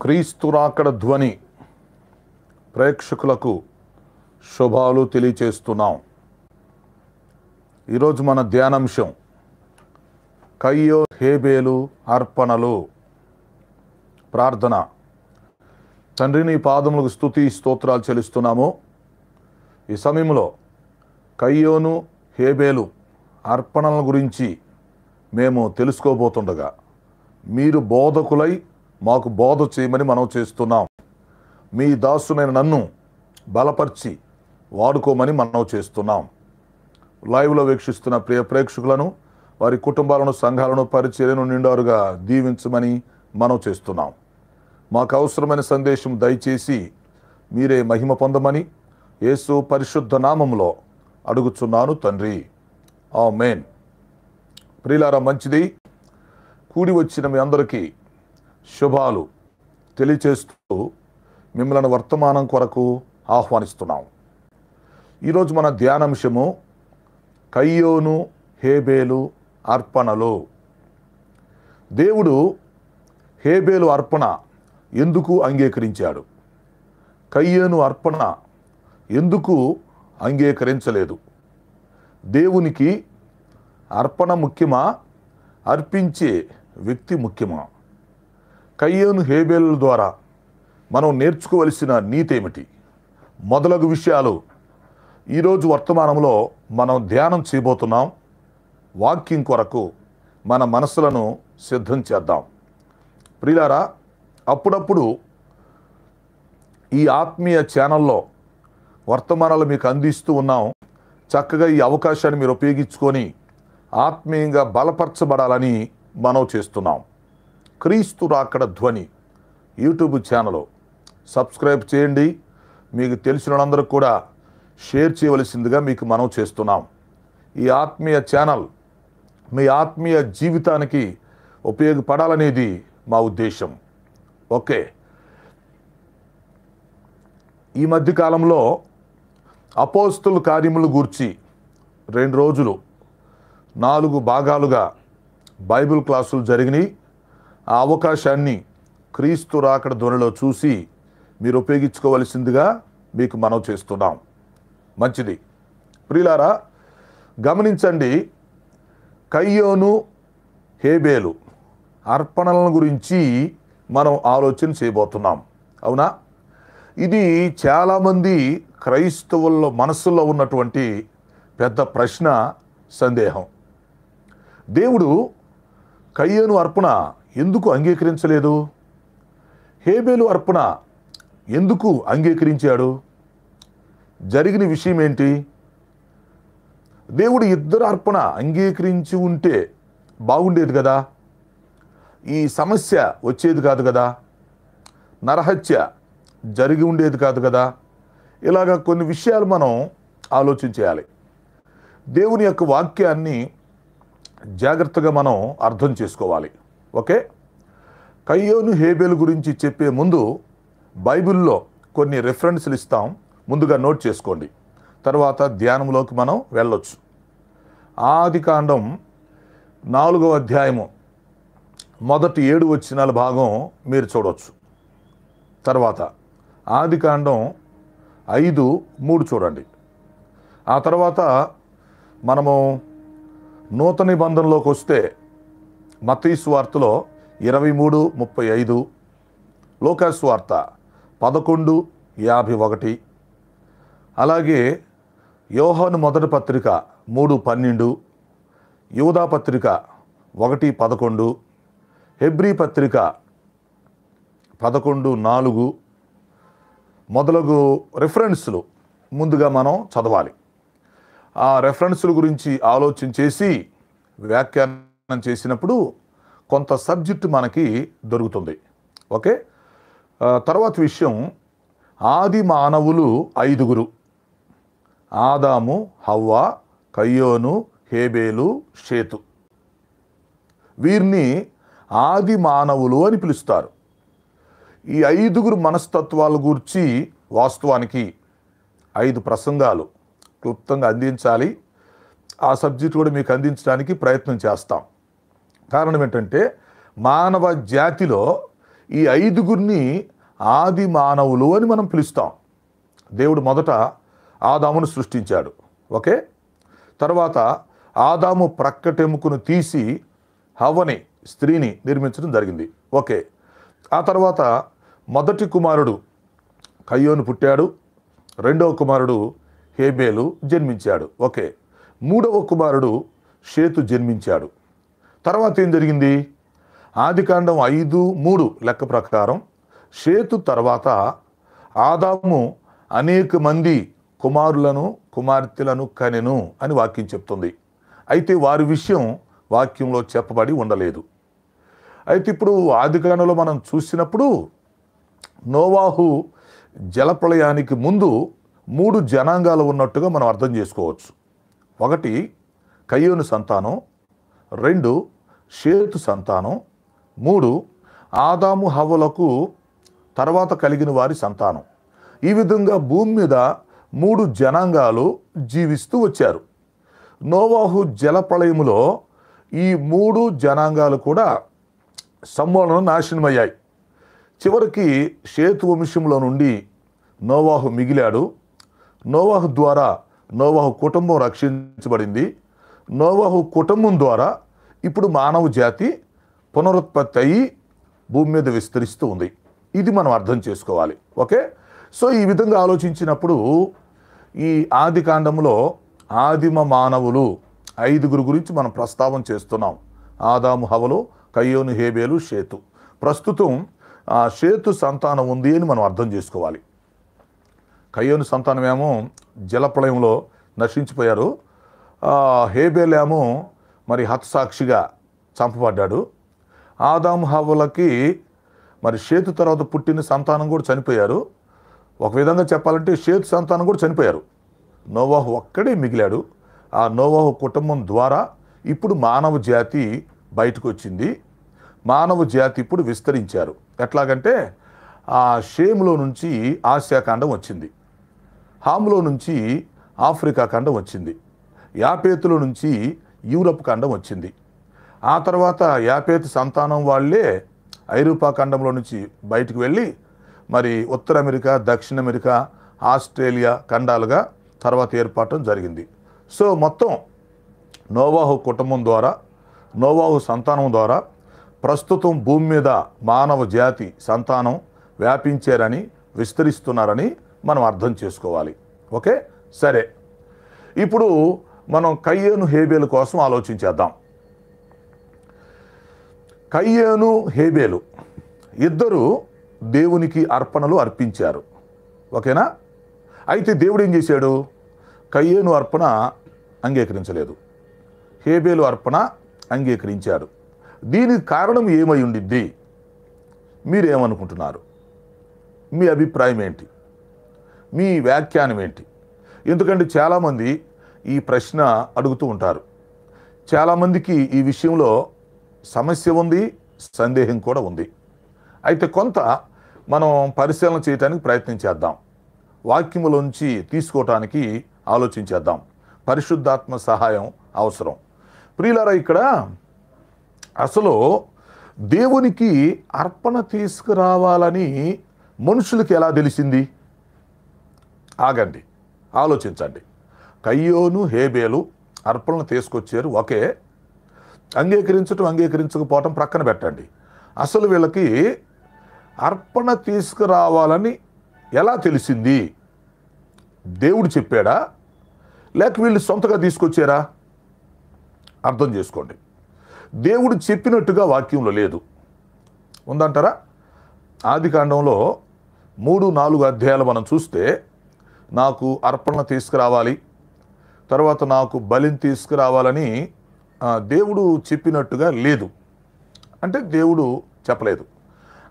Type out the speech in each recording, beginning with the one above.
క్రీస్తు రాకడ ధ్వని ప్రేక్షకులకు శుభాలు తెలియచేస్తున్నాం. ఈరోజు మన ధ్యానాంశం కయ్యోను హేబేలు అర్పణలు. ప్రార్థన. తండ్రి, నీ పాదములకు స్తుతి స్తోత్రాలు చెల్లిస్తున్నాము. ఈ సమయంలో కయ్యోను హేబేలు అర్పణల గురించి మేము తెలుసుకోబోతుండగా మీరు బోధకులై మాకు బోధ చేయమని మనం చేస్తున్నాం. మీ దాసునైన నన్ను బలపరిచి వాడుకోమని మనం చేస్తున్నాం. లైవ్లో వీక్షిస్తున్న ప్రియ ప్రేక్షకులను, వారి కుటుంబాలను, సంఘాలను, పరిచర్యను నిండారుగా దీవించమని మనం చేస్తున్నాం. మాకు అవసరమైన సందేశం దయచేసి మీరే మహిమ పొందమని యేసు పరిశుద్ధ నామములో అడుగుచున్నాను తండ్రి, ఆమేన్. ప్రియులారా, మంచిది. కూడి వచ్చిన మీ అందరికీ శుభాలు తెలియచేస్తూ మిమ్మల్ని వర్తమానం కొరకు ఆహ్వానిస్తున్నాం. ఈరోజు మన ధ్యానాంశము కయ్యోను హేబేలు అర్పణలు. దేవుడు హేబేలు అర్పణ ఎందుకు అంగీకరించాడు? కయ్యోను అర్పణ ఎందుకు అంగీకరించలేదు? దేవునికి అర్పణ ముఖ్యమా, అర్పించే వ్యక్తి ముఖ్యమా? కయ్యోను హేబేలు ద్వారా మనం నేర్చుకోవలసిన నీతి ఏమిటి? మొదలగు విషయాలు ఈరోజు వర్తమానంలో మనం ధ్యానం చేయబోతున్నాం. వాక్యం కొరకు మన మనసులను సిద్ధం చేద్దాం. ప్రియులారా, అప్పుడప్పుడు ఈ ఆత్మీయ ఛానల్లో వర్తమానాలు మీకు అందిస్తూ ఉన్నాం. చక్కగా ఈ అవకాశాన్ని మీరు ఉపయోగించుకొని ఆత్మీయంగా బలపరచబడాలని మనం చేస్తున్నాం. క్రీస్తు రాకడ ధ్వని యూట్యూబ్ ఛానల్ సబ్స్క్రైబ్ చేయండి. మీకు తెలిసిన వాళ్ళందరూ కూడా షేర్ చేయవలసిందిగా మీకు మనం చేస్తున్నాం. ఈ ఆత్మీయ ఛానల్ మీ ఆత్మీయ జీవితానికి ఉపయోగపడాలనేది మా ఉద్దేశం. ఓకే. ఈ మధ్యకాలంలో అపోస్తలుల కార్యములు గూర్చి 2 రోజులు 4 భాగాలుగా బైబిల్ క్లాసులు జరిగినాయి. ఆ అవకాశాన్ని క్రీస్తు రాకడ ధ్వనిలో చూసి మీరు ఉపయోగించుకోవలసిందిగా మీకు మనం చేస్తున్నాం. మంచిది. ప్రియులారా, గమనించండి. కయ్యోను హేబేలు అర్పణల గురించి మనం ఆలోచన చేయబోతున్నాం. అవునా? ఇది చాలామంది క్రైస్తవుల మనస్సులో ఉన్నటువంటి పెద్ద ప్రశ్న, సందేహం. దేవుడు కయ్యోను అర్పణ ఎందుకు అంగీకరించలేదు? హేబేలు అర్పణ ఎందుకు అంగీకరించాడు? జరిగిన విషయం ఏంటి? దేవుడు ఇద్దరు అర్పణ అంగీకరించి ఉంటే బాగుండేది కదా, ఈ సమస్య వచ్చేది కాదు కదా, నరహత్య జరిగి ఉండేది కాదు కదా. ఇలాగ కొన్ని విషయాలు మనం ఆలోచించేయాలి. దేవుని యొక్క వాక్యాన్ని జాగ్రత్తగా మనం అర్థం చేసుకోవాలి. ఓకే. కయ్యోను హేబేలు గురించి చెప్పే ముందు బైబిల్లో కొన్ని రెఫరెన్స్లు ఇస్తాం. ముందుగా నోట్ చేసుకోండి. తర్వాత ధ్యానంలోకి మనం వెళ్ళొచ్చు. ఆదికాండం 4వ అధ్యాయము మొదటి 7 వచనాల భాగం మీరు చూడవచ్చు. తర్వాత ఆదికాండం 5:3 చూడండి. ఆ తర్వాత మనము నూతన నిబంధనలోకి వస్తే మత్తయి సువార్తలో 23:35, లూకా సువార్త 11:51, అలాగే యోహాను మొదటి పత్రిక 3:12, యూదా పత్రిక 1:11, హెబ్రీ పత్రిక 11:4 మొదలగు రెఫరెన్స్లు ముందుగా మనం చదవాలి. ఆ రెఫరెన్స్ల గురించి ఆలోచన చేసి వ్యాఖ్యానం చేసినప్పుడు కొంత సబ్జెక్టు మనకి దొరుకుతుంది. ఓకే. తర్వాత విషయం, ఆది మానవులు 5. ఆదాము, హవ్వ, కయ్యోను, హేబేలు, షేతు. వీరిని ఆది మానవులు అని పిలుస్తారు. ఈ 5 మనస్తత్వాల గురించి వాస్తవానికి 5 ప్రసంగాలు క్లుప్తంగా అందించాలి. ఆ సబ్జెక్ట్ కూడా మీకు అందించడానికి ప్రయత్నం చేస్తాం. కారణం ఏంటంటే మానవ జాతిలో ఈ ఐదుగురిని ఆది మానవులు అని మనం పిలుస్తాం. దేవుడు మొదట ఆదామును సృష్టించాడు. ఓకే, తర్వాత ఆదాము ప్రక్కటెముకను తీసి హవ్వని, స్త్రీని నిర్మించడం జరిగింది. ఓకే, ఆ తర్వాత మొదటి కుమారుడు కయ్యోను పుట్టాడు. రెండవ కుమారుడు హేబేలు జన్మించాడు. ఓకే, మూడవ కుమారుడు షేతు జన్మించాడు. తర్వాత ఏం జరిగింది? ఆదికాండం 5:3 లెక్క ప్రకారం షేతు తర్వాత ఆదాము అనేక మంది కుమారులను కుమార్తెలను కనెను అని వాక్యం చెప్తుంది. అయితే వారి విషయం వాక్యంలో చెప్పబడి ఉండలేదు. అయితే ఇప్పుడు ఆదికాండంలో మనం చూసినప్పుడు నోవాహు జలప్రళయానికి ముందు 3 జనాంగాలు ఉన్నట్టుగా మనం అర్థం చేసుకోవచ్చు. 1 కయ్యోను సంతానం, 2 షేతు సంతానం, 3 ఆదాము హవ్వలకు తర్వాత కలిగిన వారి సంతానం. ఈ విధంగా భూమి మీద 3 జనాంగాలు జీవిస్తూ వచ్చారు. నోవాహు జలప్రళయములో ఈ 3 జనాంగాలు కూడా సమూలంగా నాశనమయ్యాయి. చివరికి షేతు వంశంలో నుండి నోవాహు మిగిలాడు. నోవాహు ద్వారా నోవాహు కుటుంబం రక్షించబడింది. నోవాహు కుటుంబం ద్వారా ఇప్పుడు మానవ జాతి పునరుత్పత్తి అయ్యి భూమి మీద విస్తరిస్తూ ఉంది. ఇది మనం అర్థం చేసుకోవాలి. ఓకే, సో ఈ విధంగా ఆలోచించినప్పుడు ఈ ఆది కాండంలో ఆదిమ మానవులు 5గురు గురించి మనం ప్రస్తావన చేస్తున్నాం. ఆదాము హవ్వలు, కయ్యోను, హేబేలు, షేతు. ప్రస్తుతం షేతు సంతానం ఉంది అని మనం అర్థం చేసుకోవాలి. కయ్యోను సంతానమేమో జలప్రళయంలో నశించిపోయారు. హేబేలేమో మరి హతసాక్షిగా చంపబడ్డాడు. ఆదాము హవ్వలకి మరి షేతు తర్వాత పుట్టిన సంతానం కూడా చనిపోయారు. ఒక విధంగా చెప్పాలంటే షేతు సంతానం కూడా చనిపోయారు. నోవాహు ఒక్కడే మిగిలాడు. ఆ నోవాహు కుటుంబం ద్వారా ఇప్పుడు మానవ జాతి బయటకు వచ్చింది. మానవ జాతి ఇప్పుడు విస్తరించారు. ఎట్లాగంటే ఆ షేములో నుంచి ఆసియా ఖండం వచ్చింది, హాములో నుంచి ఆఫ్రికా ఖండం వచ్చింది, యాపేతులో నుంచి యూరప్ ఖండం వచ్చింది. ఆ తర్వాత యాపేతు సంతానం వాళ్ళే ఐరోపా ఖండంలో నుంచి బయటకు వెళ్ళి మరి ఉత్తర అమెరికా, దక్షిణ అమెరికా, ఆస్ట్రేలియా ఖండాలుగా తర్వాత ఏర్పడటం జరిగింది. సో మొత్తం నోవాహు కుటుంబం ద్వారా, నోవాహు సంతానం ద్వారా ప్రస్తుతం భూమి మీద మానవ జాతి సంతానం వ్యాపించారని, విస్తరిస్తున్నారని మనం అర్థం చేసుకోవాలి. ఓకే, సరే, ఇప్పుడు మనం కయ్యోను హేబేలు కోసం ఆలోచించేద్దాం. కయ్యోను హేబేలు ఇద్దరు దేవునికి అర్పణలు అర్పించారు. ఓకేనా? అయితే దేవుడు ఏం చేశాడు? కయ్యోను అర్పణ అంగీకరించలేదు, హేబేలు అర్పణ అంగీకరించాడు. దీనికి కారణం ఏమై ఉండిద్ది? మీరేమనుకుంటున్నారు? మీ అభిప్రాయం ఏంటి? మీ వ్యాఖ్యానం ఏంటి? ఎందుకంటే చాలామంది ఈ ప్రశ్న అడుగుతూ ఉంటారు. చాలామందికి ఈ విషయంలో సమస్య ఉంది, సందేహం కూడా ఉంది. అయితే కొంత మనం పరిశీలన చేయడానికి ప్రయత్నం చేద్దాం. వాక్యములోంచి తీసుకోవటానికి ఆలోచించేద్దాం. పరిశుద్ధాత్మ సహాయం అవసరం. ప్రియులారా, ఇక్కడ అసలు దేవునికి అర్పణ తీసుకురావాలని మనుషులకి ఎలా తెలిసింది? ఆగండి, ఆలోచించండి. కయ్యోను హేబేలు అర్పణలు తీసుకొచ్చారు. ఓకే, అంగీకరించటం అంగీకరించకపోవటం ప్రక్కన పెట్టండి. అసలు వీళ్ళకి అర్పణ తీసుకురావాలని ఎలా తెలిసింది? దేవుడు చెప్పాడా, లేక వీళ్ళు సొంతగా తీసుకొచ్చారా? అర్థం చేసుకోండి. దేవుడు చెప్పినట్టుగా వాక్యంలో లేదు. ఉందంటారా? ఆది కాండంలో 3-4 అధ్యాయాలు మనం చూస్తే నాకు అర్పణ తీసుకురావాలి, తర్వాత నాకు బలిని తీసుకురావాలని దేవుడు చెప్పినట్టుగా లేదు. అంటే దేవుడు చెప్పలేదు.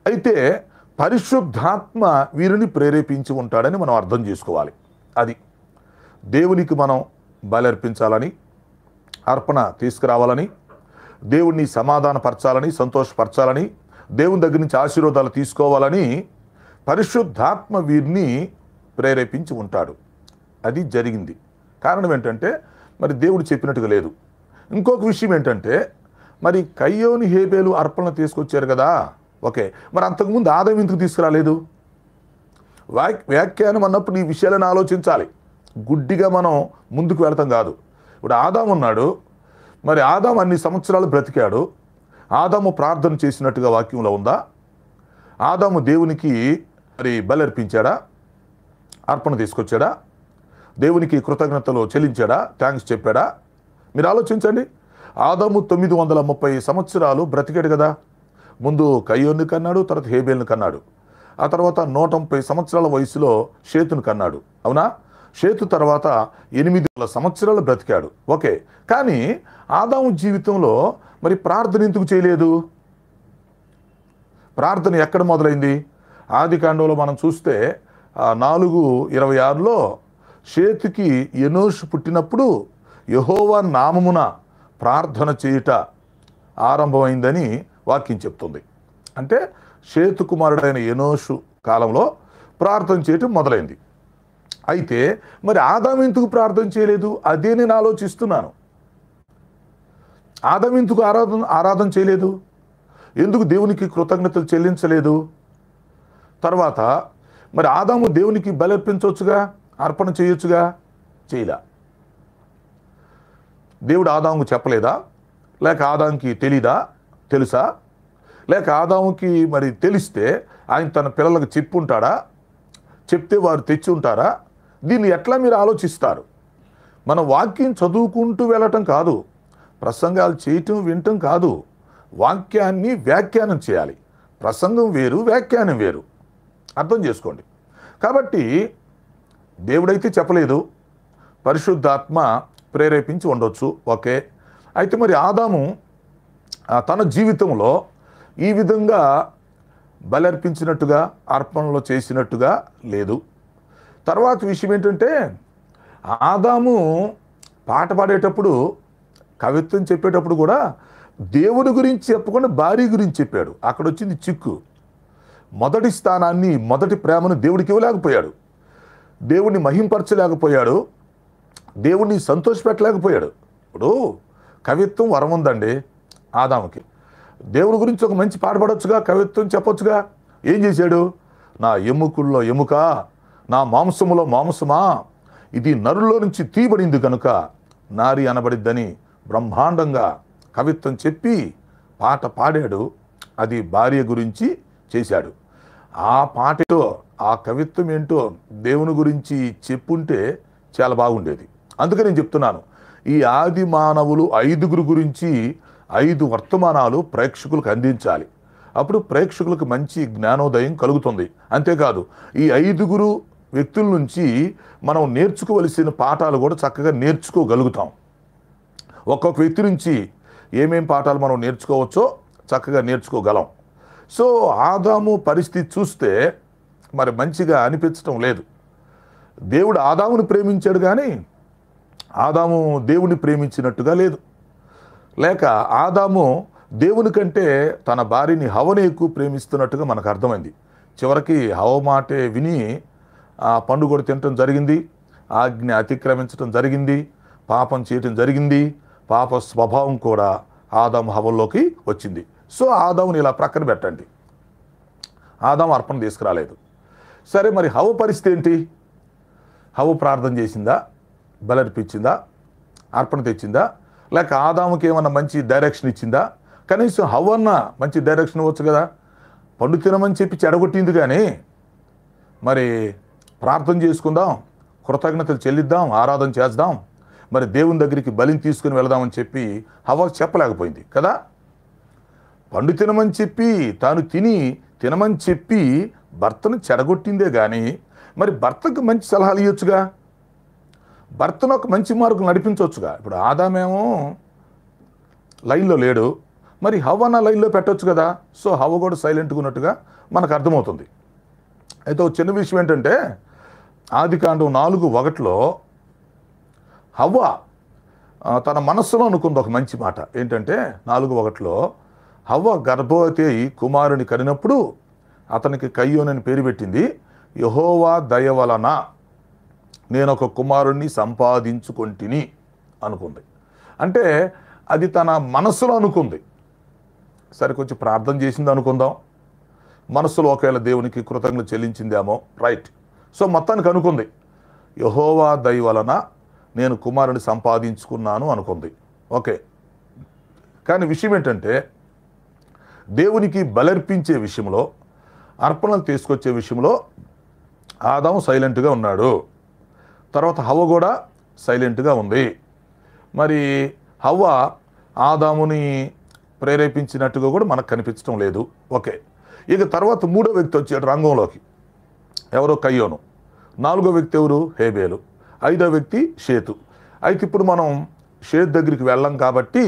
అయితే పరిశుద్ధాత్మ వీరిని ప్రేరేపించి ఉంటాడని మనం అర్థం చేసుకోవాలి. అది దేవునికి మనం బలి అర్పించాలని, అర్పణ తీసుకురావాలని, దేవుడిని సమాధానపరచాలని, సంతోషపరచాలని, దేవుని దగ్గర నుంచి ఆశీర్వాదాలు తీసుకోవాలని పరిశుద్ధాత్మ వీరిని ప్రేరేపించి ఉంటాడు. అది జరిగింది. కారణం ఏంటంటే మరి దేవుడు చెప్పినట్టుగా లేదు. ఇంకొక విషయం ఏంటంటే మరి కయ్యోను హేబేలు అర్పణ తీసుకొచ్చారు కదా, ఓకే, మరి అంతకుముందు ఆదాం ఎందుకు తీసుకురాలేదు? వ్యాఖ్యానం అన్నప్పుడు ఈ విషయాలను ఆలోచించాలి. గుడ్డిగా మనం ముందుకు వెళతాం కాదు. ఇప్పుడు ఆదాం ఉన్నాడు, మరి ఆదాం అన్ని సంవత్సరాలు బ్రతికాడు. ఆదాము ప్రార్థన చేసినట్టుగా వాక్యంలో ఉందా? ఆదాము దేవునికి మరి బలి అర్పించాడా? అర్పణ తీసుకొచ్చాడా? దేవునికి కృతజ్ఞతలు చెల్లించాడా? థ్యాంక్స్ చెప్పాడా? మీరు ఆలోచించండి. ఆదాము 930 సంవత్సరాలు బ్రతికాడు కదా. ముందు కయ్యోన్ని కన్నాడు, తర్వాత హేబేల్ని కన్నాడు. ఆ తర్వాత 130 సంవత్సరాల వయసులో షేతును కన్నాడు. అవునా? షేతు తర్వాత 800 సంవత్సరాలు బ్రతికాడు. ఓకే, కానీ ఆదాము జీవితంలో మరి ప్రార్థన ఎందుకు చేయలేదు? ప్రార్థన ఎక్కడ మొదలైంది? ఆదికాండంలో మనం చూస్తే 4:26లో షేతుకి ఎనోషు పుట్టినప్పుడు యెహోవా నామమున ప్రార్థన చేయుట ఆరంభమైందని వాక్యం చెప్తుంది. అంటే షేతు కుమారుడైన ఎనోషు కాలంలో ప్రార్థన చేయటం మొదలైంది. అయితే మరి ఆదాము ఎందుకు ప్రార్థన చేయలేదు? అదే నేను ఆలోచిస్తున్నాను. ఆదాము ఎందుకు ఆరాధన చేయలేదు? ఎందుకు దేవునికి కృతజ్ఞతలు చెల్లించలేదు? తర్వాత మరి ఆదాము దేవునికి బలి అర్పించవచ్చుగా, అర్పణ చేయొచ్చుగా, చేయలా. దేవుడు ఆదాముకు చెప్పలేదా? లేక ఆదాముకి తెలీదా? తెలుసా? లేక ఆదాముకి మరి తెలిస్తే ఆయన తన పిల్లలకు చెప్పుంటాడా? చెప్తే వారు తెచ్చి ఉంటారా? దీన్ని ఎట్లా మీరు ఆలోచిస్తారు? మన వాక్యం చదువుకుంటూ వెళ్ళటం కాదు, ప్రసంగాలు చేయటం వినటం కాదు, వాక్యాన్ని వ్యాఖ్యానం చేయాలి. ప్రసంగం వేరు, వ్యాఖ్యానం వేరు. అర్థం చేసుకోండి. కాబట్టి దేవుడైతే చెప్పలేదు, పరిశుద్ధాత్మ ప్రేరేపించి ఉండొచ్చు. ఓకే, అయితే మరి ఆదాము తన జీవితంలో ఈ విధంగా బలి అర్పించినట్టుగా, అర్పణలో చేసినట్టుగా లేదు. తర్వాత విషయం ఏంటంటే, ఆదాము పాట పాడేటప్పుడు, కవిత్వం చెప్పేటప్పుడు కూడా దేవుని గురించి చెప్పకుండా భార్య గురించి చెప్పాడు. అక్కడ వచ్చింది చిక్కు. మొదటి స్థానాన్ని, మొదటి ప్రేమను దేవుడికి ఇవ్వలేకపోయాడు, దేవుణ్ణి మహింపరచలేకపోయాడు, దేవుణ్ణి సంతోషపెట్టలేకపోయాడు. ఇప్పుడు కవిత్వం వరం ఉందండి ఆదాముకి. దేవుని గురించి ఒక మంచి పాట పాడొచ్చుగా, కవిత్వం చెప్పొచ్చుగా. ఏం చేశాడు? నా ఎముకల్లో ఎముక, నా మాంసములో మాంసమా, ఇది నరుల్లో నుంచి తీయబడింది కనుక నారి అనబడిద్దని బ్రహ్మాండంగా కవిత్వం చెప్పి పాట పాడాడు. అది భార్య గురించి చేశాడు. ఆ పాట ఏంటో, ఆ కవిత్వం ఏంటో దేవుని గురించి చెప్పుంటే చాలా బాగుండేది. అందుకే నేను చెప్తున్నాను, ఈ ఆది మానవులు 5గురు గురించి 5 వర్తమానాలు ప్రేక్షకులకు అందించాలి. అప్పుడు ప్రేక్షకులకు మంచి జ్ఞానోదయం కలుగుతుంది. అంతేకాదు, ఈ 5గురు వ్యక్తుల నుంచి మనం నేర్చుకోవలసిన పాఠాలు కూడా చక్కగా నేర్చుకోగలుగుతాం. ఒక్కొక్క వ్యక్తి నుంచి ఏమేం పాఠాలు మనం నేర్చుకోవచ్చో చక్కగా నేర్చుకోగలం. సో ఆదాము పరిస్థితి చూస్తే మరి మంచిగా అనిపించటం లేదు. దేవుడు ఆదాముని ప్రేమించాడు కానీ ఆదాము దేవుని ప్రేమించినట్టుగా లేదు. లేక ఆదాము దేవుని కంటే తన భార్యని హవని ఎక్కువ ప్రేమిస్తున్నట్టుగా మనకు అర్థమైంది. చివరికి హవ మాటే విని ఆ పండు కూడా తినటం జరిగింది, ఆజ్ఞ అతిక్రమించడం జరిగింది, పాపం చేయటం జరిగింది. పాప స్వభావం కూడా ఆదాము హవల్లోకి వచ్చింది. సో ఆదాముని ఇలా ప్రక్కన పెట్టండి. ఆదాము అర్పణ తీసుకురాలేదు. సరే, మరి హవ పరిస్థితి ఏంటి? హవ ప్రార్థన చేసిందా? బలర్పించిందా? అర్పణ తెచ్చిందా? లేక ఆదాముకి ఏమన్నా మంచి డైరెక్షన్ ఇచ్చిందా? కనీసం హవ్వన్న మంచి డైరెక్షన్ ఇవ్వచ్చు కదా. పండు తినమని చెప్పి చెడగొట్టింది కానీ మరి ప్రార్థన చేసుకుందాం, కృతజ్ఞతలు చెల్లిద్దాం, ఆరాధన చేద్దాం, మరి దేవుని దగ్గరికి బలిని తీసుకుని వెళదామని చెప్పి హవ్వ చెప్పలేకపోయింది కదా. పండు తినమని చెప్పి తాను తినమని చెప్పి భర్తను చెడగొట్టిందే కానీ మరి భర్తకు మంచి సలహాలు ఇవ్వచ్చుగా, భర్తను ఒక మంచి మార్గం నడిపించవచ్చుగా. ఇప్పుడు ఆదామేమో లైన్లో లేడు, మరి హవ్వన్న లైన్లో పెట్టవచ్చు కదా. సో హవ్వ కూడా సైలెంట్గా ఉన్నట్టుగా మనకు అర్థమవుతుంది. అయితే ఒక చిన్న విషయం ఏంటంటే, ఆదికాండం 4:1 హవ్వ తన మనస్సులో అనుకుంది ఒక మంచి మాట. ఏంటంటే 4:1 హవ్వ గర్భవతి అయి కుమారుని కనినప్పుడు అతనికి కయ్యోనని పేరు పెట్టింది. యెహోవా దయ వలన నేను ఒక కుమారుణ్ణి సంపాదించుకొంటిని అనుకుంది. అంటే అది తన మనస్సులో అనుకుంది. సరే, కొంచెం ప్రార్థన చేసింది అనుకుందాం, మనసులో ఒకవేళ దేవునికి కృతజ్ఞతలు చెల్లించిందేమో, రైట్. సో మొత్తానికి అనుకుంది, యెహోవా దయ వలన నేను కుమారుని సంపాదించుకున్నాను అనుకుంది. ఓకే. కానీ విషయం ఏంటంటే, దేవునికి బలర్పించే విషయంలో, అర్పణలు తీసుకొచ్చే విషయంలో ఆదాము సైలెంట్గా ఉన్నాడు. తర్వాత హవ్వ కూడా సైలెంట్గా ఉంది. మరి హవ్వ ఆదాముని ప్రేరేపించినట్టుగా కూడా మనకు కనిపించడం లేదు. ఓకే. ఇక తర్వాత మూడో వ్యక్తి వచ్చాడు రంగంలోకి. ఎవరో కయ్యోను. నాలుగో వ్యక్తి ఎవరు? హేబేలు. ఐదో వ్యక్తి షేతు. అయితే ఇప్పుడు మనం షేతు దగ్గరికి వెళ్ళాం కాబట్టి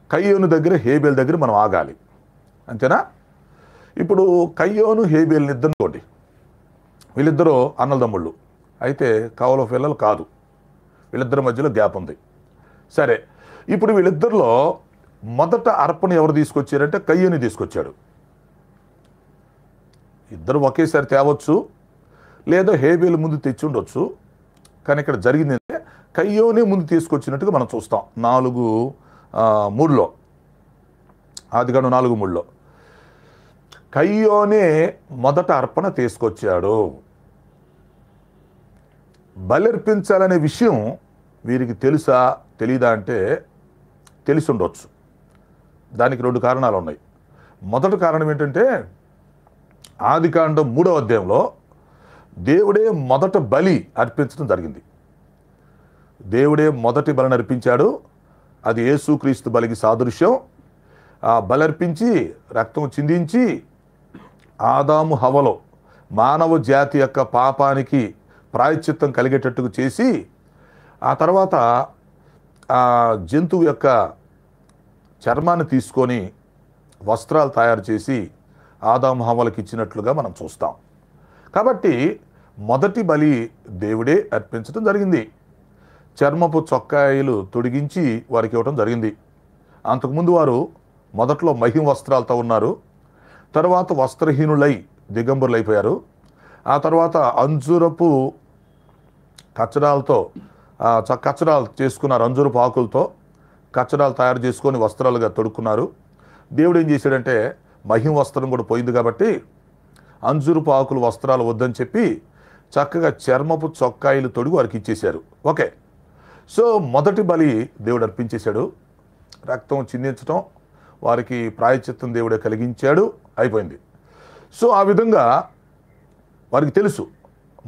కయ్యోను దగ్గర, హేబేలు దగ్గర మనం ఆగాలి. అంతేనా? ఇప్పుడు కయ్యోను హేబేలుని ఇద్దరు, వీళ్ళిద్దరూ అన్నదమ్ముళ్ళు. అయితే కవల పిల్లలు కాదు. వీళ్ళిద్దరి మధ్యలో గ్యాప్ ఉంది. సరే, ఇప్పుడు వీళ్ళిద్దరిలో మొదట అర్పణ ఎవరు తీసుకొచ్చారంటే కయ్యోని తీసుకొచ్చాడు. ఇద్దరు ఒకేసారి తేవచ్చు, లేదా హేబేలు ముందు తెచ్చి ఉండొచ్చు. కానీ ఇక్కడ జరిగింది అంటే కయ్యోనే ముందు తీసుకొచ్చినట్టుగా మనం చూస్తాం. 4:3 ఆదికాండం 4:3 కయ్యోనే మొదట అర్పణ తీసుకొచ్చాడు. బలర్పించాలనే విషయం వీరికి తెలుసా తెలీదా అంటే తెలిసి ఉండొచ్చు. దానికి 2 కారణాలు ఉన్నాయి. మొదటి కారణం ఏంటంటే ఆదికాండం 3వ అధ్యాయంలో దేవుడే మొదట బలి అర్పించడం జరిగింది. దేవుడే మొదటి బలిని అర్పించాడు. అది యేసుక్రీస్తు బలికి సాదృశ్యం. ఆ బలర్పించి రక్తం చిందించి ఆదాము హవ్వలో మానవ జాతి యొక్క పాపానికి ప్రాయశ్చిత్తం కలిగేటట్టుగా చేసి, ఆ తర్వాత ఆ జంతువు యొక్క చర్మాన్ని తీసుకొని వస్త్రాలు తయారు చేసి ఆదాము హవ్వలకు ఇచ్చినట్లుగా మనం చూస్తాం. కాబట్టి మొదటి బలి దేవుడే అర్పించడం జరిగింది. చర్మపు చొక్కాయిలు తొడిగించి వారికి ఇవ్వడం జరిగింది. అంతకుముందు వారు మొదట్లో మహిమ వస్త్రాలతో ఉన్నారు. తర్వాత వస్త్రహీనులై దిగంబరులు అయిపోయారు. ఆ తర్వాత అంజూరపు కచ్చడాలతో కచ్చడాలు చేసుకున్నారు. అంజూరపు ఆకులతో కచ్చడాలు తయారు చేసుకొని వస్త్రాలుగా తొడుక్కున్నారు. దేవుడు ఏం చేశాడంటే మహిమ వస్త్రం కూడా పోయింది కాబట్టి అంజూరపు ఆకులు వస్త్రాలు వద్దని చెప్పి చక్కగా చర్మపు చొక్కాయిలు తొడిగి వారికి ఇచ్చేశారు. ఓకే. సో మొదటి బలి దేవుడు అర్పించేశాడు. రక్తం చిందించడం, వారికి ప్రాయశ్చిత్తం దేవుడే కలిగించాడు, అయిపోయింది. సో ఆ విధంగా వారికి తెలుసు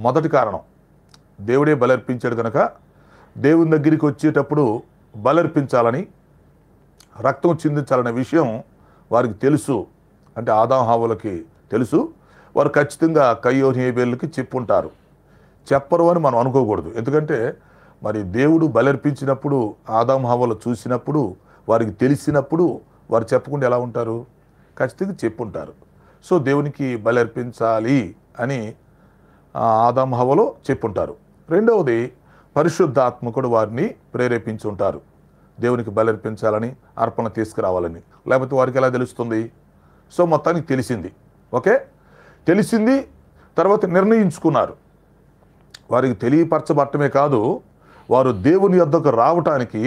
మొదటి కారణం దేవుడే బలర్పించాడు కనుక దేవుని దగ్గరికి వచ్చేటప్పుడు బలర్పించాలని, రక్తం చిందించాలనే విషయం వారికి తెలుసు. అంటే ఆదాము హవ్వలకి తెలుసు. వారు ఖచ్చితంగా కయ్యోను హేబేలుకి చెప్పుంటారు. చెప్పరు అని మనం అనుకోకూడదు. ఎందుకంటే మరి దేవుడు బలర్పించినప్పుడు ఆదాము హవ్వలు చూసినప్పుడు వారికి తెలిసినప్పుడు వారు చెప్పకుండా ఎలా ఉంటారు? ఖచ్చితంగా చెప్పుంటారు. సో దేవునికి బలర్పించాలి అని ఆదాము హవ్వలు చెప్పుంటారు. రెండవది పరిశుద్ధాత్మ కూడా వారిని ప్రేరేపించి ఉంటారు దేవునికి బలర్పించాలని, అర్పణ తీసుకురావాలని. లేకపోతే వారికి ఎలా తెలుస్తుంది? సో మొత్తానికి తెలిసింది. ఓకే, తెలిసింది. తర్వాత నిర్ణయించుకున్నారు. వారికి తెలియపరచబట్టమే కాదు, వారు దేవుని యొద్దకు రావటానికి,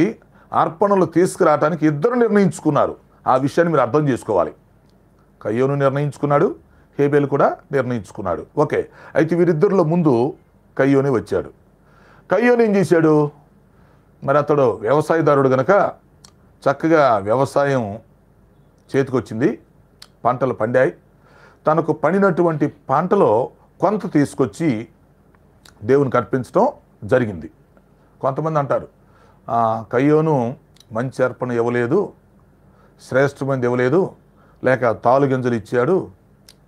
అర్పణలు తీసుకురావటానికి ఇద్దరు నిర్ణయించుకున్నారు. ఆ విషయాన్ని మీరు అర్థం చేసుకోవాలి. కయ్యోను నిర్ణయించుకున్నాడు, హేబేలు కూడా నిర్ణయించుకున్నాడు. ఓకే. అయితే వీరిద్దరిలో ముందు కయ్యోనే వచ్చాడు. కయ్యోను ఏం చేశాడు? మరి అతడు వ్యవసాయదారుడు గనక చక్కగా వ్యవసాయం చేతికొచ్చింది, పంటలు పండాయి. తనకు పండినటువంటి పంటలో కొంత తీసుకొచ్చి దేవునికి అర్పించడం జరిగింది. కొంతమంది అంటారు కయ్యోను మంచి అర్పణ ఇవ్వలేదు, శ్రేష్టమైనది ఇవ్వలేదు, లేక తాలుగింజలు ఇచ్చాడు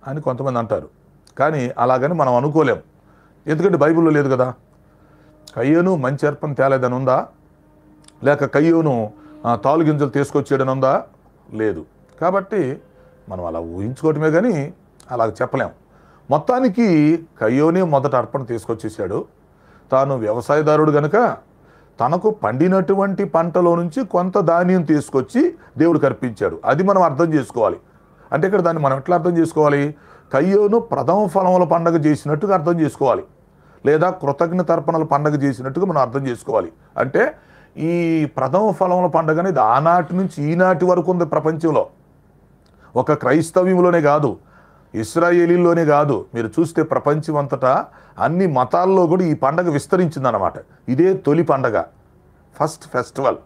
అని కొంతమంది అంటారు. కానీ అలాగని మనం అనుకోలేం. ఎందుకంటే బైబిల్లో లేదు కదా. కయ్యోను మంచి అర్పణ తేలేదని ఉందా? లేక కయ్యోను తాలుగింజలు తీసుకొచ్చాడని ఉందా? లేదు. కాబట్టి మనం అలా ఊహించుకోవటమే కానీ అలాగ చెప్పలేం. మొత్తానికి కయ్యోనే మొదట అర్పణ తీసుకొచ్చేసాడు. తాను వ్యవసాయదారుడు గనుక తనకు పండినటువంటి పంటలో నుంచి కొంత ధాన్యం తీసుకొచ్చి దేవుడికి అర్పించాడు. అది మనం అర్థం చేసుకోవాలి. అంటే ఇక్కడ దాన్ని మనం ఎట్లా అర్థం చేసుకోవాలి? కయ్యోను ప్రథమ ఫలముల పండగ చేసినట్టుగా అర్థం చేసుకోవాలి, లేదా కృతజ్ఞత అర్పణల పండగ చేసినట్టుగా మనం అర్థం చేసుకోవాలి. అంటే ఈ ప్రథమ ఫలముల పండగ అనేది ఆనాటి నుంచి ఈనాటి వరకు ఉంది ప్రపంచంలో. ఒక క్రైస్తవ్యంలోనే కాదు, ఇశ్రాయేలీలోనే కాదు, మీరు చూస్తే ప్రపంచం అంతటా అన్ని మతాల్లో కూడా ఈ పండగ విస్తరించిందన్నమాట. ఇదే తొలి పండగ, ఫస్ట్ ఫెస్టివల్.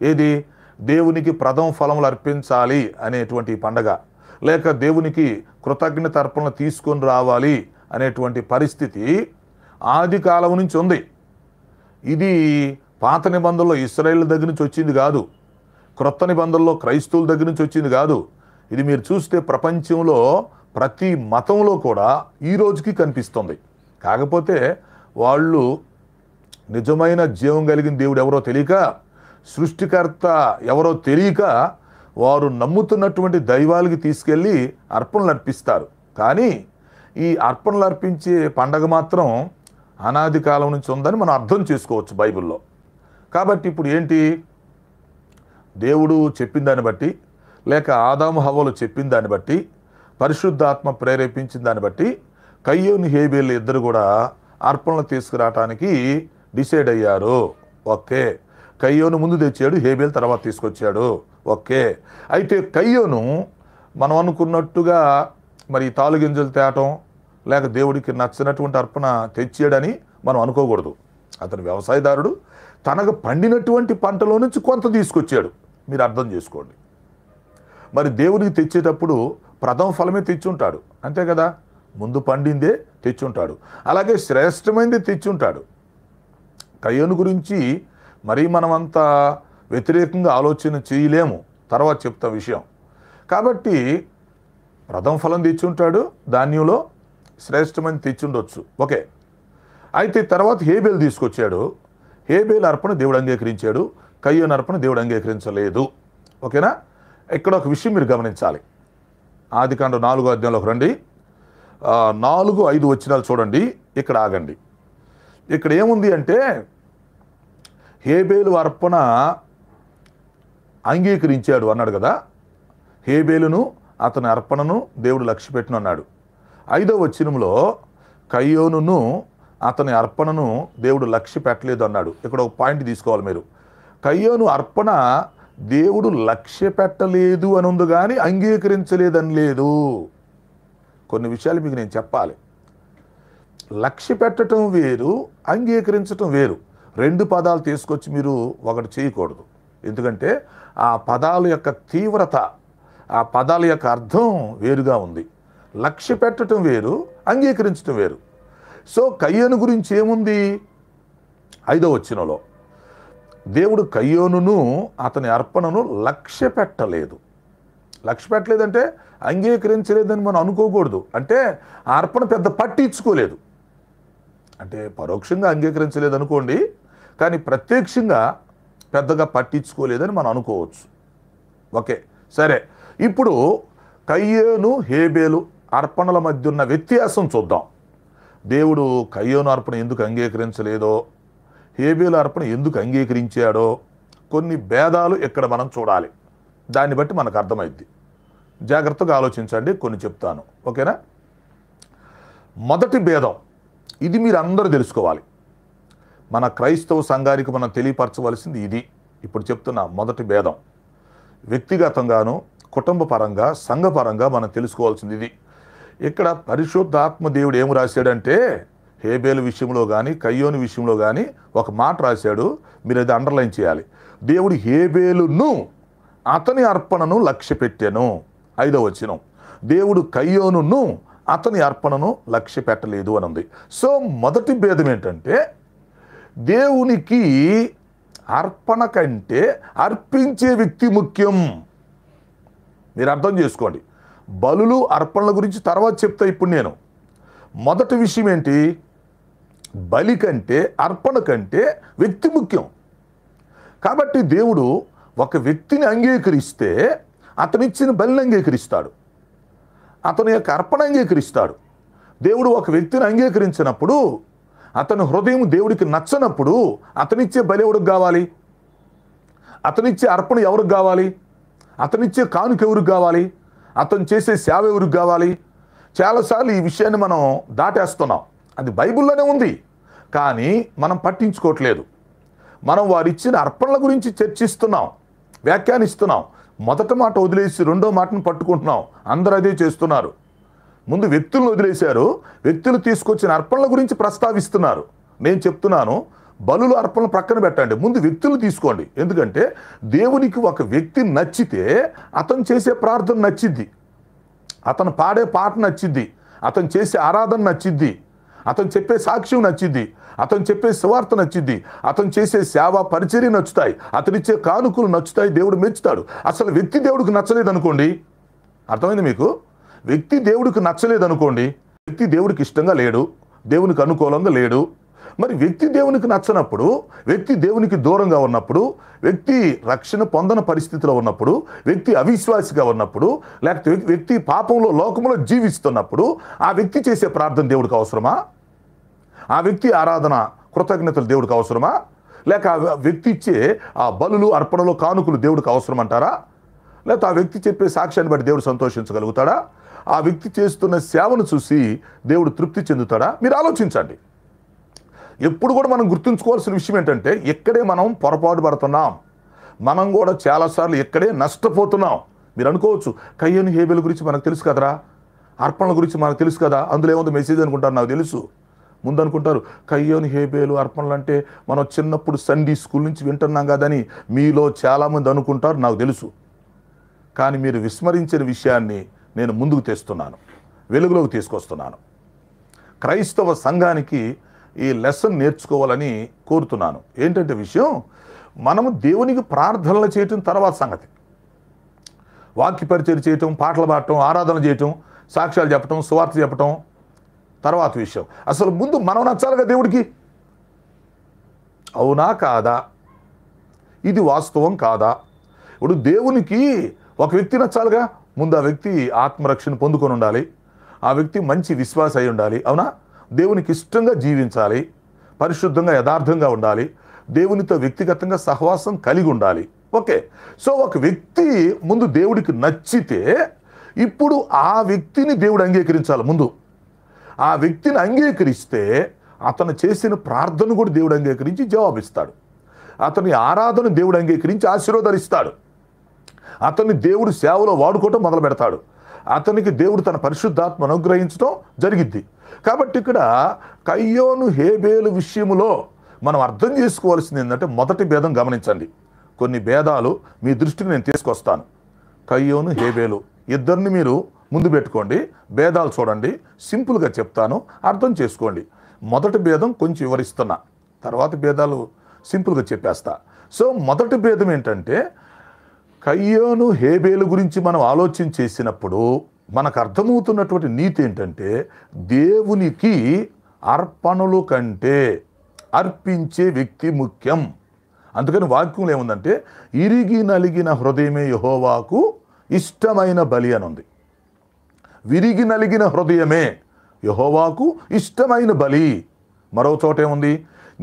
ఏది? దేవునికి ప్రథమ ఫలములు అర్పించాలి అనేటువంటి పండగ, లేక దేవునికి కృతజ్ఞత అర్పణలు తీసుకొని రావాలి అనేటువంటి పరిస్థితి ఆది కాలం నుంచి ఉంది. ఇది పాత నిబంధనలో ఇశ్రాయేలు దగ్గర నుంచి వచ్చింది కాదు, క్రొత్త నిబంధనలో క్రైస్తవుల దగ్గర నుంచి వచ్చింది కాదు. ఇది మీరు చూస్తే ప్రపంచంలో ప్రతి మతంలో కూడా ఈ రోజుకి కనిపిస్తుంది. కాకపోతే వాళ్ళు నిజమైన జీవం కలిగిన దేవుడు ఎవరో తెలియక, సృష్టికర్త ఎవరో తెలియక వారు నమ్ముతున్నటువంటి దైవాలకి తీసుకెళ్ళి అర్పణలు అర్పిస్తారు. కానీ ఈ అర్పణలు అర్పించే పండగ మాత్రం అనాది కాలం నుంచి ఉందని మనం అర్థం చేసుకోవచ్చు బైబిల్లో. కాబట్టి ఇప్పుడు ఏంటి? దేవుడు చెప్పిన దాన్ని బట్టి, లేక ఆదాము హవ్వలు చెప్పిన దాన్ని బట్టి, పరిశుద్ధాత్మ ప్రేరేపించిన దాన్ని బట్టి కయ్యోను హేబేలు ఇద్దరు కూడా అర్పణలు తీసుకురావటానికి డిసైడ్ అయ్యారు. ఓకే, కయ్యోను ముందు తెచ్చాడు, హేబేలు తర్వాత తీసుకొచ్చాడు. ఓకే, అయితే కయ్యోను మనం అనుకున్నట్టుగా మరి తాలుగింజలు తేవటం, లేక దేవుడికి నచ్చినటువంటి అర్పణ తెచ్చాడని మనం అనుకోకూడదు. అతను వ్యవసాయదారుడు, తనకు పండినటువంటి పంటలో నుంచి కొంత తీసుకొచ్చాడు. మీరు అర్థం చేసుకోండి. మరి దేవుడికి తెచ్చేటప్పుడు ప్రథమ ఫలమే తెచ్చుంటాడు, అంతే కదా? ముందు పండిందే తెచ్చుంటాడు, అలాగే శ్రేష్టమైనది తెచ్చుంటాడు. కయ్యోను గురించి మరీ మనమంతా వ్యతిరేకంగా ఆలోచన చేయలేము, తర్వాత చెప్తా విషయం. కాబట్టి ప్రథమ ఫలం తెచ్చుంటాడు, ధాన్యంలో శ్రేష్టమైన తెచ్చుండొచ్చు. ఓకే, అయితే తర్వాత హేబేలు తీసుకొచ్చాడు. హేబేలు అర్పణ దేవుడు అంగీకరించాడు, కయ్యోను అర్పణ దేవుడు అంగీకరించలేదు. ఓకేనా? ఇక్కడ ఒక విషయం మీరు గమనించాలి. ఆదికాండం 4వ అధ్యాయంలోకి రండి, 4-5 వచనాలు చూడండి. ఇక్కడ ఆగండి. ఇక్కడ ఏముంది అంటే, హేబేలు అర్పణ అంగీకరించాడు అన్నాడు కదా. హేబేలును అతని అర్పణను దేవుడు లక్ష్యపెట్టును అన్నాడు. 5వ వచనంలో కయ్యోనును అతని అర్పణను దేవుడు లక్ష్య పెట్టలేదు అన్నాడు. ఇక్కడ ఒక పాయింట్ తీసుకోవాలి మీరు. కయ్యోను అర్పణ దేవుడు లక్ష్య పెట్టలేదు అని ఉంది, కానీ అంగీకరించలేదని లేదు. కొన్ని విషయాలు మీకు నేను చెప్పాలి. లక్ష్య పెట్టడం వేరు, అంగీకరించటం వేరు. రెండు పదాలు తీసుకొచ్చి మీరు ఒకటి చేయకూడదు. ఎందుకంటే ఆ పదాల యొక్క తీవ్రత, ఆ పదాల యొక్క అర్థం వేరుగా ఉంది. లక్ష్య పెట్టడం వేరు, అంగీకరించడం వేరు. సో కయ్యోను గురించి ఏముంది? 5వ వచనంలో దేవుడు కయ్యోనును అతని అర్పణను లక్ష్య పెట్టలేదు. లక్ష్య పెట్టలేదంటే అంగీకరించలేదని మనం అనుకోకూడదు. అంటే ఆ అర్పణ పెద్ద పట్టించుకోలేదు. అంటే పరోక్షంగా అంగీకరించలేదు అనుకోండి, కానీ ప్రత్యక్షంగా పెద్దగా పట్టించుకోలేదని మనం అనుకోవచ్చు. ఓకే, సరే. ఇప్పుడు కయ్యోను హేబేలు అర్పణల మధ్య ఉన్న వ్యత్యాసం చూద్దాం. దేవుడు కయ్యోను అర్పణ ఎందుకు అంగీకరించలేదో, హేబేలు అర్పణ ఎందుకు అంగీకరించాడో కొన్ని భేదాలు ఇక్కడ మనం చూడాలి. దాన్ని బట్టి మనకు అర్థమైద్ది. జాగ్రత్తగా ఆలోచించండి, కొన్ని చెప్తాను. ఓకేనా? మొదటి భేదం, ఇది మీరు అందరూ తెలుసుకోవాలి. మన క్రైస్తవ సంఘానికి మనం తెలియపరచవలసింది ఇది. ఇప్పుడు చెప్తున్న మొదటి భేదం, వ్యక్తిగతంగాను కుటుంబ పరంగా సంఘపరంగా మనం తెలుసుకోవాల్సింది ఇది. ఇక్కడ పరిశుద్ధాత్మ దేవుడు ఏం రాశాడంటే, హేబేలు విషయంలో కానీ కయ్యోను విషయంలో కానీ ఒక మాట రాశాడు. మీరు అది అండర్లైన్ చేయాలి. దేవుడు హేబేలును అతని అర్పణను లక్ష్య పెట్టాను. 5వ వచనం, దేవుడు కయ్యోనును అతని అర్పణను లక్ష్య పెట్టలేదు అని ఉంది. సో మొదటి భేదం ఏంటంటే, దేవునికి అర్పణ కంటే అర్పించే వ్యక్తి ముఖ్యం. మీరు అర్థం చేసుకోండి. బలులు అర్పణల గురించి తర్వాత చెప్తా. ఇప్పుడు నేను మొదటి విషయం ఏంటి? బలి కంటే అర్పణ కంటే వ్యక్తి ముఖ్యం. కాబట్టి దేవుడు ఒక వ్యక్తిని అంగీకరిస్తే అతనిచ్చిన బలిని అంగీకరిస్తాడు, అతని యొక్క అర్పణ అంగీకరిస్తాడు. దేవుడు ఒక వ్యక్తిని అంగీకరించినప్పుడు, అతని హృదయం దేవుడికి నచ్చనప్పుడు అతనిచ్చే బలి ఎవరికి కావాలి? అతనిచ్చే అర్పణ ఎవరికి కావాలి? అతనిచ్చే కానుక ఎవరికి కావాలి? అతను చేసే సేవ ఎవరికి కావాలి? చాలాసార్లు ఈ విషయాన్ని మనం దాటేస్తున్నాం. అది బైబిల్లోనే ఉంది, కానీ మనం పట్టించుకోవట్లేదు. మనం వారిచ్చిన అర్పణల గురించి చర్చిస్తున్నాం, వ్యాఖ్యానిస్తున్నాం. మొదటి మాట వదిలేసి రెండో మాటను పట్టుకుంటున్నాం. అందరూ అదే చేస్తున్నారు. ముందు వ్యక్తులను వదిలేశారు, వ్యక్తులు తీసుకొచ్చిన అర్పణల గురించి ప్రస్తావిస్తున్నారు. నేను చెప్తున్నాను, బలులు అర్పణలు ప్రక్కన పెట్టండి, ముందు వ్యక్తులు తీసుకోండి. ఎందుకంటే దేవునికి ఒక వ్యక్తి నచ్చితే అతను చేసే ప్రార్థన నచ్చిద్ది, అతను పాడే పాట నచ్చిద్ది, అతను చేసే ఆరాధన నచ్చిద్ది, అతను చెప్పే సాక్ష్యం నచ్చిద్ది, అతను చెప్పే సువార్త నచ్చిద్ది, అతను చేసే సేవ పరిచర్య నచ్చుతాయి, అతనిచ్చే కానుకలు నచ్చుతాయి, దేవుడు మెచ్చుతాడు. అసలు వ్యక్తి దేవుడికి నచ్చలేదు అనుకోండి, అర్థమైంది మీకు? వ్యక్తి దేవుడికి నచ్చలేదు అనుకోండి, వ్యక్తి దేవుడికి ఇష్టంగా లేడు, దేవునికి అనుకూలంగా లేడు. మరి వ్యక్తి దేవునికి నచ్చనప్పుడు, వ్యక్తి దేవునికి దూరంగా ఉన్నప్పుడు, వ్యక్తి రక్షణ పొందని పరిస్థితిలో ఉన్నప్పుడు, వ్యక్తి అవిశ్వాసిగా ఉన్నప్పుడు, లేకపోతే వ్యక్తి పాపంలో లోకంలో జీవిస్తున్నప్పుడు ఆ వ్యక్తి చేసే ప్రార్థన దేవుడికి అవసరమా? ఆ వ్యక్తి ఆరాధన కృతజ్ఞతలు దేవుడికి అవసరమా? లేక ఆ వ్యక్తి ఇచ్చే ఆ బలులు అర్పణలు కానుకలు దేవుడికి అవసరం అంటారా? లేకపోతే ఆ వ్యక్తి చెప్పే సాక్ష్యాన్ని బట్టి దేవుడు సంతోషించగలుగుతాడా? ఆ వ్యక్తి చేస్తున్న సేవను చూసి దేవుడు తృప్తి చెందుతాడా? మీరు ఆలోచించండి. ఎప్పుడు కూడా మనం గుర్తుంచుకోవాల్సిన విషయం ఏంటంటే, ఇక్కడే మనం పొరపాటు పడుతున్నాం, మనం కూడా చాలాసార్లు ఇక్కడే నష్టపోతున్నాం. మీరు అనుకోవచ్చు, కయ్యను హేబేలు గురించి మనకు తెలుసు కదరా, అర్పణల గురించి మనకు తెలుసు కదా, అందులో ఏముంది మెసేజ్ అనుకుంటారు, నాకు తెలుసు. ముందు అనుకుంటారు కయ్యోను హేబేలు అర్పణలు అంటే మనం చిన్నప్పుడు సండే స్కూల్ నుంచి వింటున్నాం కదని మీలో చాలామంది అనుకుంటారు, నాకు తెలుసు. కానీ మీరు విస్మరించిన విషయాన్ని నేను ముందుకు తెస్తున్నాను, వెలుగులోకి తీసుకొస్తున్నాను. క్రైస్తవ సంఘానికి ఈ లెసన్ నేర్చుకోవాలని కోరుతున్నాను. ఏంటంటే విషయం, మనము దేవునికి ప్రార్థనలు చేయటం తర్వాత సంగతి, వాక్య పరిచర్య చేయటం, పాటలు పాడటం, ఆరాధన చేయటం, సాక్ష్యాలు చెప్పటం, సువార్త చెప్పటం తర్వాత విషయం. అసలు ముందు మనం నచ్చాలిగా దేవుడికి. అవునా కాదా? ఇది వాస్తవం కాదా? ఇప్పుడు దేవునికి ఒక వ్యక్తి నచ్చాలిగా, ముందు ఆ వ్యక్తి ఆత్మరక్షణ పొందుకొని ఉండాలి, ఆ వ్యక్తి మంచి విశ్వాస అయి ఉండాలి. అవునా? దేవునికి ఇష్టంగా జీవించాలి, పరిశుద్ధంగా యథార్థంగా ఉండాలి, దేవునితో వ్యక్తిగతంగా సహవాసం కలిగి ఉండాలి. ఓకే, సో ఒక వ్యక్తి ముందు దేవుడికి నచ్చితే ఇప్పుడు ఆ వ్యక్తిని దేవుడు అంగీకరించాలి. ముందు ఆ వ్యక్తిని అంగీకరిస్తే అతను చేసిన ప్రార్థన కూడా దేవుడు అంగీకరించి జవాబిస్తాడు, అతని ఆరాధన దేవుడు అంగీకరించి ఆశీర్వాదాలిస్తాడు, అతన్ని దేవుడు సేవలో వాడుకోవటం మొదలు పెడతాడు, అతనికి దేవుడు తన పరిశుద్ధాత్మ అనుగ్రహించడం జరిగిద్ది. కాబట్టి ఇక్కడ కయ్యోను హేబేలు విషయంలో మనం అర్థం చేసుకోవాల్సింది ఏంటంటే, మొదటి భేదం గమనించండి. కొన్ని భేదాలు మీ దృష్టికి నేను తీసుకొస్తాను. కయ్యోను హేబేలు ఇద్దరిని మీరు ముందు పెట్టుకోండి, భేదాలు చూడండి, సింపుల్గా చెప్తాను, అర్థం చేసుకోండి. మొదటి భేదం కొంచెం వివరిస్తున్నా, తర్వాత భేదాలు సింపుల్గా చెప్పేస్తా. సో మొదటి భేదం ఏంటంటే, కయ్యోను హేబేలు గురించి మనం ఆలోచన చేసినప్పుడు మనకు అర్థమవుతున్నటువంటి నీతి ఏంటంటే, దేవునికి అర్పణలు కంటే అర్పించే వ్యక్తి ముఖ్యం. అందుకని వాక్యంలో ఏముందంటే, ఇరిగి నలిగిన హృదయమే యెహోవాకు ఇష్టమైన బలి అని ఉంది. విరిగి నలిగిన హృదయమే యెహోవాకు ఇష్టమైన బలి. మరో చోట ఏముంది,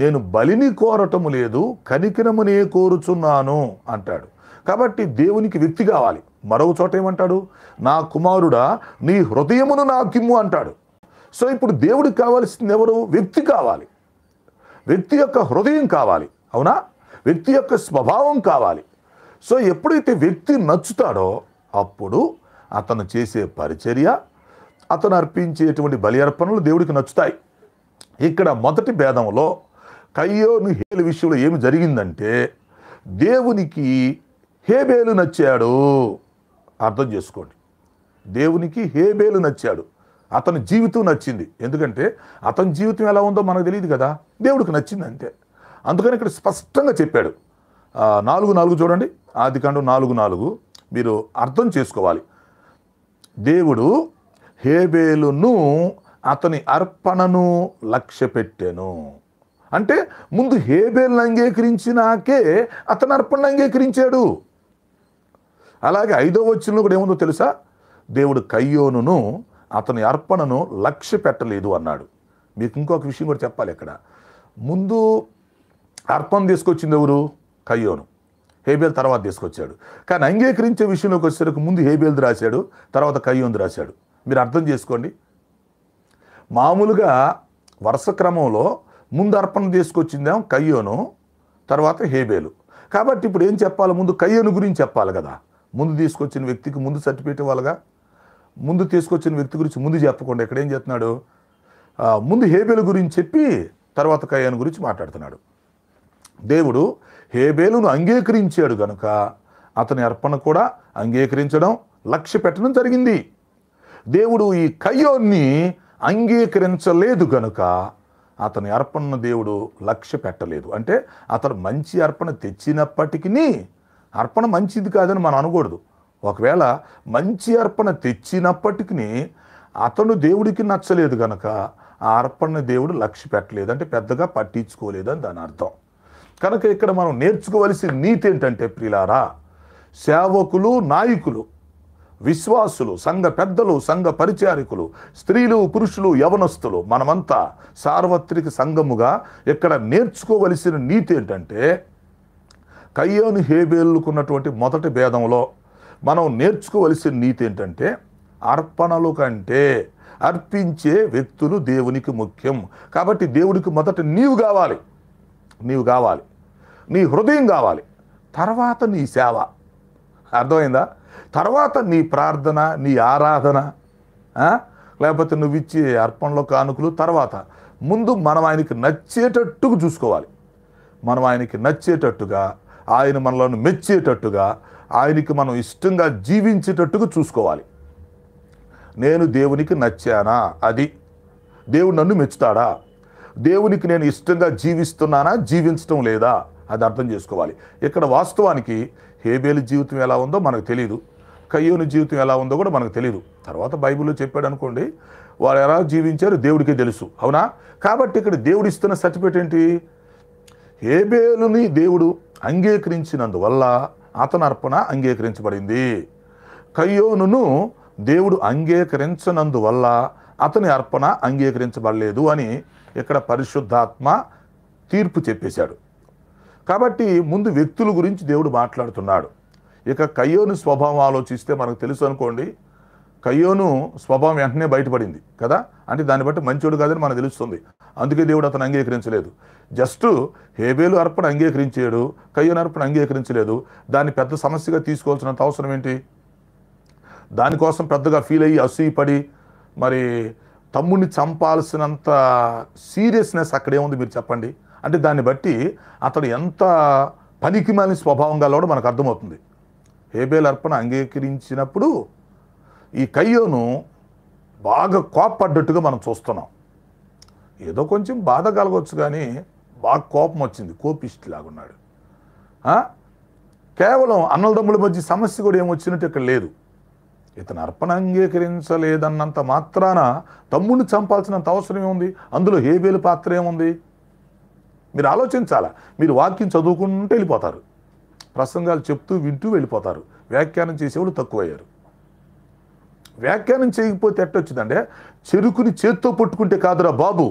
నేను బలిని కోరటము లేదు, కనికరమునే కోరుచున్నాను అంటాడు. కాబట్టి దేవునికి వ్యక్తి కావాలి. మరో చోట ఏమంటాడు, నా కుమారుడా నీ హృదయమును నాకిమ్ము అంటాడు. సో ఇప్పుడు దేవుడికి కావాల్సింది ఎవరు? వ్యక్తి కావాలి, వ్యక్తి యొక్క హృదయం కావాలి. అవునా? వ్యక్తి యొక్క స్వభావం కావాలి. సో ఎప్పుడైతే వ్యక్తి నచ్చుతాడో అప్పుడు అతను చేసే పరిచర్య, అతను అర్పించేటువంటి బలి అర్పణలు దేవుడికి నచ్చుతాయి. ఇక్కడ మొదటి భేదంలో కయ్యోను హేబేలు విషయంలో ఏమి జరిగిందంటే, దేవునికి హేబేలు నచ్చాడు. అర్థం చేసుకోండి, దేవునికి హేబేలు నచ్చాడు, అతని జీవితం నచ్చింది. ఎందుకంటే అతని జీవితం ఎలా ఉందో మనకు తెలియదు కదా, దేవుడికి నచ్చింది అంతే. అందుకని ఇక్కడ స్పష్టంగా చెప్పాడు. 4:4 చూడండి, ఆదికాండం 4:4 మీరు అర్థం చేసుకోవాలి. దేవుడు హేబేలును అతని అర్పణను లక్ష్య పెట్టెను అంటే, ముందు హేబేలును అంగీకరించినాకే అతని అర్పణను అంగీకరించాడు. అలాగే 5వ వచనంలో కూడా ఏముందో తెలుసా, దేవుడు కయ్యోనును అతని అర్పణను లక్ష్య పెట్టలేదు అన్నాడు. మీకు ఇంకొక విషయం కూడా చెప్పాలి. ఇక్కడ ముందు అర్పణ తీసుకొచ్చింది ఎవరు? కయ్యోను. హేబేలు తర్వాత తీసుకొచ్చాడు. కానీ అంగీకరించే విషయంలోకి వచ్చేసరికి ముందు హేబేలుది రాశాడు, తర్వాత కయ్యోనుది రాశాడు. మీరు అర్థం చేసుకోండి. మామూలుగా వరుస క్రమంలో ముందు అర్పణ తీసుకొచ్చిందేమో కయ్యోను, తర్వాత హేబేలు. కాబట్టి ఇప్పుడు ఏం చెప్పాలి? ముందు కయ్యోను గురించి చెప్పాలి కదా. ముందు తీసుకొచ్చిన వ్యక్తికి ముందు సర్టిఫికేట్ ఇవ్వాలిగా. ముందు తీసుకొచ్చిన వ్యక్తి గురించి ముందు చెప్పకుండా ఇక్కడ ఏం చేస్తున్నాడు, ముందు హేబేలు గురించి చెప్పి తర్వాత కయ్యాను గురించి మాట్లాడుతున్నాడు. దేవుడు హేబేలును అంగీకరించాడు గనుక అతని అర్పణ కూడా అంగీకరించడం, లక్ష్య పెట్టడం జరిగింది. దేవుడు ఈ కయ్యోన్ని అంగీకరించలేదు గనుక అతని అర్పణను దేవుడు లక్ష్య పెట్టలేదు. అంటే అతను మంచి అర్పణ తెచ్చినప్పటికీ అర్పణ మంచిది కాదని మనం అనకూడదు. ఒకవేళ మంచి అర్పణ తెచ్చినప్పటికీ అతను దేవుడికి నచ్చలేదు గనక ఆ అర్పణను దేవుడు లక్ష్య పెట్టలేదు, అంటే పెద్దగా పట్టించుకోలేదు అని దాని అర్థం. కనుక ఇక్కడ మనం నేర్చుకోవలసిన నీతి ఏంటంటే ప్రియులారా, సేవకులు, నాయకులు, విశ్వాసులు, సంఘ పెద్దలు, సంఘ పరిచారికులు, స్త్రీలు, పురుషులు, యవనస్తులు, మనమంతా సార్వత్రిక సంఘముగా ఇక్కడ నేర్చుకోవలసిన నీతి ఏంటంటే, కయ్యోను హేబేలుకున్నటువంటి మొదటి భేదంలో మనం నేర్చుకోవలసిన నీతి ఏంటంటే, అర్పణలు కంటే అర్పించే వ్యక్తులు దేవునికి ముఖ్యం. కాబట్టి దేవుడికి మొదట నీవు కావాలి, నీ హృదయం కావాలి, తర్వాత నీ సేవ. అర్థమైందా? తర్వాత నీ ప్రార్థన, నీ ఆరాధన, లేకపోతే నువ్వు ఇచ్చే అర్పణలో కానుకలు తర్వాత. ముందు మనం ఆయనకి నచ్చేటట్టుగా చూసుకోవాలి. మనం ఆయనకి నచ్చేటట్టుగా, ఆయన మనలను మెచ్చేటట్టుగా, ఆయనకి మనం ఇష్టంగా జీవించేటట్టుగా చూసుకోవాలి. నేను దేవునికి నచ్చానా, అది దేవుడు నన్ను మెచ్చుతాడా, దేవునికి నేను ఇష్టంగా జీవిస్తున్నానా, జీవించటం లేదా, అది అర్థం చేసుకోవాలి. ఇక్కడ వాస్తవానికి హేబేలు జీవితం ఎలా ఉందో మనకు తెలియదు, కయ్యోను జీవితం ఎలా ఉందో కూడా మనకు తెలియదు. తర్వాత బైబిల్లో చెప్పాడు అనుకోండి, వారు ఎలా జీవించారో దేవుడికే తెలుసు, అవునా? కాబట్టి ఇక్కడ దేవుడు ఇస్తున్న సర్టిఫికేట్ ఏంటి? హేబేలుని దేవుడు అంగీకరించినందువల్ల అతని అర్పణ అంగీకరించబడింది. కయ్యోనును దేవుడు అంగీకరించనందువల్ల అతని అర్పణ అంగీకరించబడలేదు అని ఇక్కడ పరిశుద్ధాత్మ తీర్పు చెప్పేశాడు. కాబట్టి ముందు వ్యక్తుల గురించి దేవుడు మాట్లాడుతున్నాడు. ఇక కయ్యోను స్వభావం ఆలోచిస్తే మనకు తెలుసు అనుకోండి, కయ్యోను స్వభావం వెంటనే బయటపడింది కదా, అంటే దాన్ని బట్టి మంచోడు కాదని మనకు తెలుస్తుంది. అందుకే దేవుడు అతను అంగీకరించలేదు. జస్ట్ హేబేలు అర్పణ అంగీకరించాడు, కయ్యోను అర్పణ అంగీకరించలేదు. దాన్ని పెద్ద సమస్యగా తీసుకోవాల్సినంత అవసరం ఏంటి? దానికోసం పెద్దగా ఫీల్ అయ్యి అసూయపడి మరి తమ్ముడిని చంపాల్సినంత సీరియస్నెస్ అక్కడేముంది మీరు చెప్పండి? అంటే దాన్ని బట్టి అతడు ఎంత పనికిమాలిన స్వభావం గలవాడో మనకు అర్థమవుతుంది. హేబేలు అర్పణ అంగీకరించినప్పుడు ఈ కయ్యోను బాగా కోపపడ్డట్టుగా మనం చూస్తున్నాం. ఏదో కొంచెం బాధ కలగవచ్చు కానీ బాగా కోపం వచ్చింది, కోపిష్టిలాగున్నాడు. కేవలం అన్నదమ్ముల మధ్య సమస్య కూడా ఏమొచ్చినట్టు ఇక్కడ లేదు. ఇతను అర్పణ అంగీకరించలేదన్నంత మాత్రాన తమ్ముడిని చంపాల్సినంత అవసరం ఏముంది? అందులో హేబేలు పాత్ర ఏముంది? మీరు ఆలోచించాలా. మీరు వాక్యం చదువుకుంటూ వెళ్ళిపోతారు, ప్రసంగాలు చెప్తూ వింటూ వెళ్ళిపోతారు. వ్యాఖ్యానం చేసేవాళ్ళు తక్కువయ్యారు. వ్యాఖ్యానం చేయకపోతే ఎట్టొచ్చిందంటే, చెరుకుని చేత్తో పట్టుకుంటే కాదురా బాబు,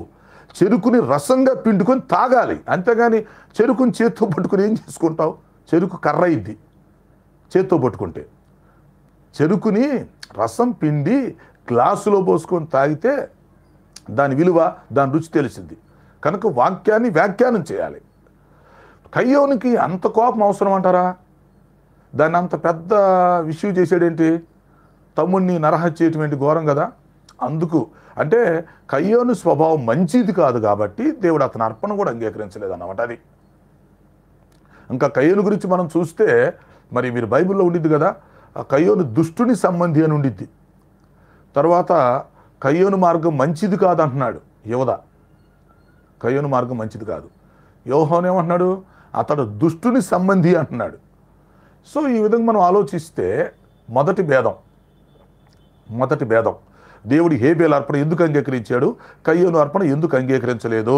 చెరుకుని రసంగా పిండుకొని తాగాలి. అంతేగాని చెరుకుని చేత్తో పట్టుకుని ఏం చేసుకుంటావు? చెరుకు కర్ర ఇద్ది చేత్తో పట్టుకుంటే. చెరుకుని రసం పిండి గ్లాసులో పోసుకొని తాగితే దాని విలువ, దాని రుచి తెలిసింది. కనుక వాక్యాన్ని వ్యాఖ్యానం చేయాలి. కయ్యోనికి అంత కోపం అవసరం అంటారా? దాన్ని అంత పెద్ద విషయం చేసాడేంటి? తమ్ముడిని నరహత్య చేయటం ఏంటి? ఘోరం కదా. అందుకు అంటే కయ్యోను స్వభావం మంచిది కాదు కాబట్టి దేవుడు అతని అర్పణ కూడా అంగీకరించలేదు అన్నమాట. అది ఇంకా కయ్యోను గురించి మనం చూస్తే మరి మీరు బైబిల్లో ఉండిద్ది కదా, ఆ కయ్యోను దుష్టుని సంబంధి అని ఉండిద్ది. తర్వాత కయ్యోను మార్గం మంచిది కాదు అంటున్నాడు యోధ. కయ్యోను మార్గం మంచిది కాదు. యోహాను ఏమంటున్నాడు? అతడు దుష్టుని సంబంధి అంటున్నాడు. సో ఈ విధంగా మనం ఆలోచిస్తే మొదటి భేదం దేవుడు హేబేలు అర్పణ ఎందుకు అంగీకరించాడు, కయ్యోను అర్పణ ఎందుకు అంగీకరించలేదు?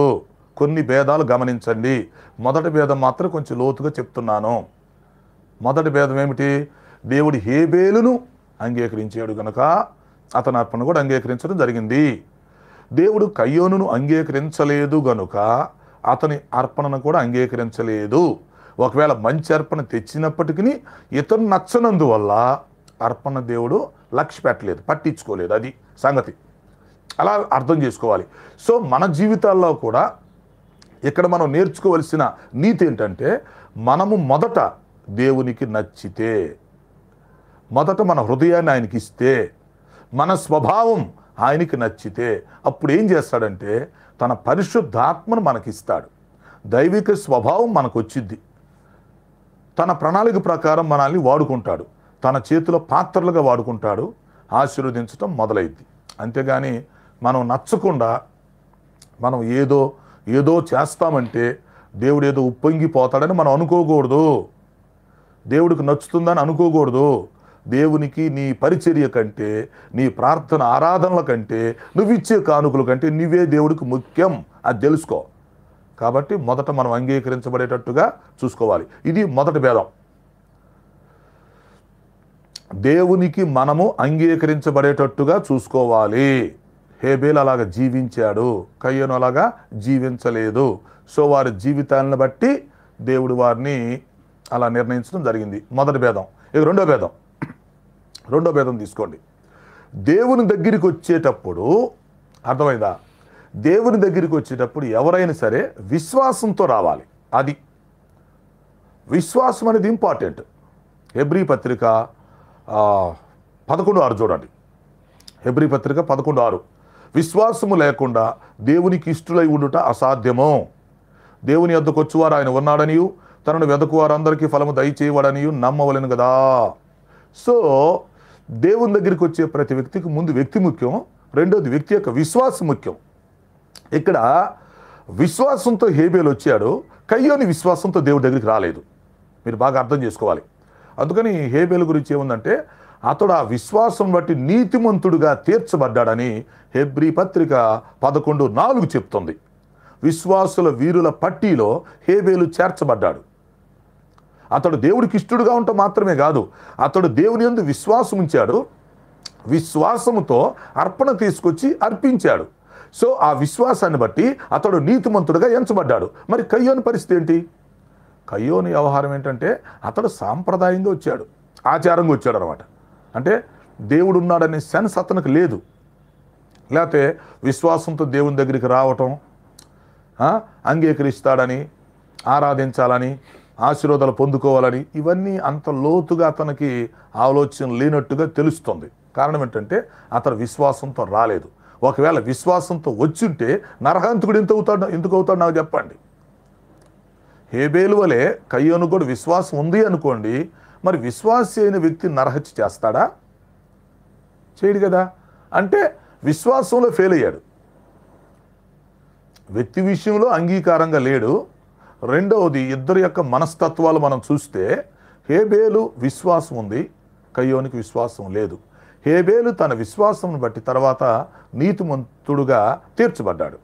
కొన్ని భేదాలు గమనించండి. మొదటి భేదం మాత్రం కొంచెం లోతుగా చెప్తున్నాను. మొదటి భేదం ఏమిటి? దేవుడు హేబేలును అంగీకరించాడు కనుక అతని అర్పణ కూడా అంగీకరించడం జరిగింది. దేవుడు కయ్యోనును అంగీకరించలేదు గనుక అతని అర్పణను కూడా అంగీకరించలేదు. ఒకవేళ మంచి అర్పణ తెచ్చినప్పటికీ ఇతను నచ్చనందువల్ల అర్పణ దేవుడు లక్ష్య పెట్టలేదు, పట్టించుకోలేదు. అది సంగతి. అలా అర్థం చేసుకోవాలి. సో మన జీవితాల్లో కూడా ఇక్కడ మనం నేర్చుకోవలసిన నీతి ఏంటంటే, మనము మొదట దేవునికి నచ్చితే, మొదట మన హృదయాన్ని ఆయనకి ఇస్తే, మన స్వభావం ఆయనకి నచ్చితే అప్పుడు ఏం చేస్తాడంటే తన పరిశుద్ధాత్మను మనకిస్తాడు. దైవిక స్వభావం మనకు వచ్చిద్ది. తన ప్రణాళిక ప్రకారం మనల్ని వాడుకుంటాడు. తన చేతిలో పాత్రలుగా వాడుకుంటాడు. ఆశీర్వదించడం మొదలైద్ది. అంతేగాని మనం నచ్చకుండా మనం ఏదో చేస్తామంటే దేవుడు ఏదో ఉప్పొంగిపోతాడని మనం అనుకోకూడదు. దేవుడికి నచ్చుతుందని అనుకోకూడదు. దేవునికి నీ పరిచర్య కంటే, నీ ప్రార్థన ఆరాధనల కంటే, నువ్విచ్చే కానుకల కంటే నువ్వే దేవుడికి ముఖ్యం. అది తెలుసుకో. కాబట్టి మొదట మనం అంగీకరించబడేటట్టుగా చూసుకోవాలి. ఇది మొదటి భేదం. దేవునికి మనము అంగీకరించబడేటట్టుగా చూసుకోవాలి. హేబేలు అలాగా జీవించాడు, కయ్యను అలాగా జీవించలేదు. సో వారి జీవితాలను బట్టి దేవుడు వారిని అలా నిర్ణయించడం జరిగింది. మొదటి భేదం. ఇక రెండో భేదం తీసుకోండి. దేవుని దగ్గరికి వచ్చేటప్పుడు, అర్థమైందా? దేవుని దగ్గరికి వచ్చేటప్పుడు ఎవరైనా సరే విశ్వాసంతో రావాలి. అది విశ్వాసం అనేది ఇంపార్టెంట్. హెబ్రీ పత్రిక 11:6 చూడండి. హెబ్రీ పత్రిక 11:6. విశ్వాసము లేకుండా దేవునికి ఇష్టలై ఉండుట అసాధ్యము. దేవుని యొద్దకు వచ్చువారు ఆయన ఉన్నాడనియు తనను వెదకు వారందరికీ ఫలము దయచేయవాడనియు నమ్మవలెను కదా. సో దేవుని దగ్గరికి వచ్చే ప్రతి వ్యక్తికి ముందు వ్యక్తి ముఖ్యం, రెండోది వ్యక్తి యొక్క విశ్వాసం ముఖ్యం. ఇక్కడ విశ్వాసంతో హేబేలు వచ్చాడు, కయ్యోని విశ్వాసంతో దేవుడి దగ్గరికి రాలేదు. మీరు బాగా అర్థం చేసుకోవాలి. అందుకని హేబేలు గురించి ఏముందంటే అతడు ఆ విశ్వాసం బట్టి నీతిమంతుడుగా తీర్చబడ్డాడని హెబ్రీ పత్రిక 11:4 చెప్తుంది. విశ్వాసుల వీరుల పట్టీలో హేబేలు చేర్చబడ్డాడు. అతడు దేవుడికి ఇష్టడుగా ఉండటం మాత్రమే కాదు, అతడు దేవుని యందు విశ్వాసం ఉంచాడు. విశ్వాసముతో అర్పణ తీసుకొచ్చి అర్పించాడు. సో ఆ విశ్వాసాన్ని బట్టి అతడు నీతిమంతుడుగా ఎంచబడ్డాడు. మరి కయ్యోని పరిస్థితి ఏంటి? కయ్యోని వ్యవహారం ఏంటంటే అతడు సాంప్రదాయంగా వచ్చాడు, ఆచారంగా వచ్చాడు అనమాట. అంటే దేవుడు ఉన్నాడనే సెన్స్ అతనికి లేదు. లేకపోతే విశ్వాసంతో దేవుని దగ్గరికి రావటం, అంగీకరిస్తాడని, ఆరాధించాలని, ఆశీర్వాదాలు పొందుకోవాలని, ఇవన్నీ అంత లోతుగా అతనికి ఆలోచన లేనట్టుగా తెలుస్తుంది. కారణం ఏంటంటే అతను విశ్వాసంతో రాలేదు. ఒకవేళ విశ్వాసంతో వచ్చుంటే నరహంతకుడు ఎందుకు అవుతాడు నాకు చెప్పండి. హేబేలు వలె కయ్యోను కూడా విశ్వాసం ఉంది అనుకోండి, మరి విశ్వాసి అయిన వ్యక్తి నరహత్య చేస్తాడా? చేయడు కదా. అంటే విశ్వాసంలో ఫెయిల్ అయ్యాడు. వ్యక్తి విషయంలో అంగీకారంగా లేడు. రెండవది ఇద్దరి యొక్క మనస్తత్వాలు మనం చూస్తే హేబేలు విశ్వాసం ఉంది, కయ్యోనికి విశ్వాసం లేదు. హేబేలు తన విశ్వాసం బట్టి తర్వాత నీతిమంతుడుగా తీర్చబడ్డాడు,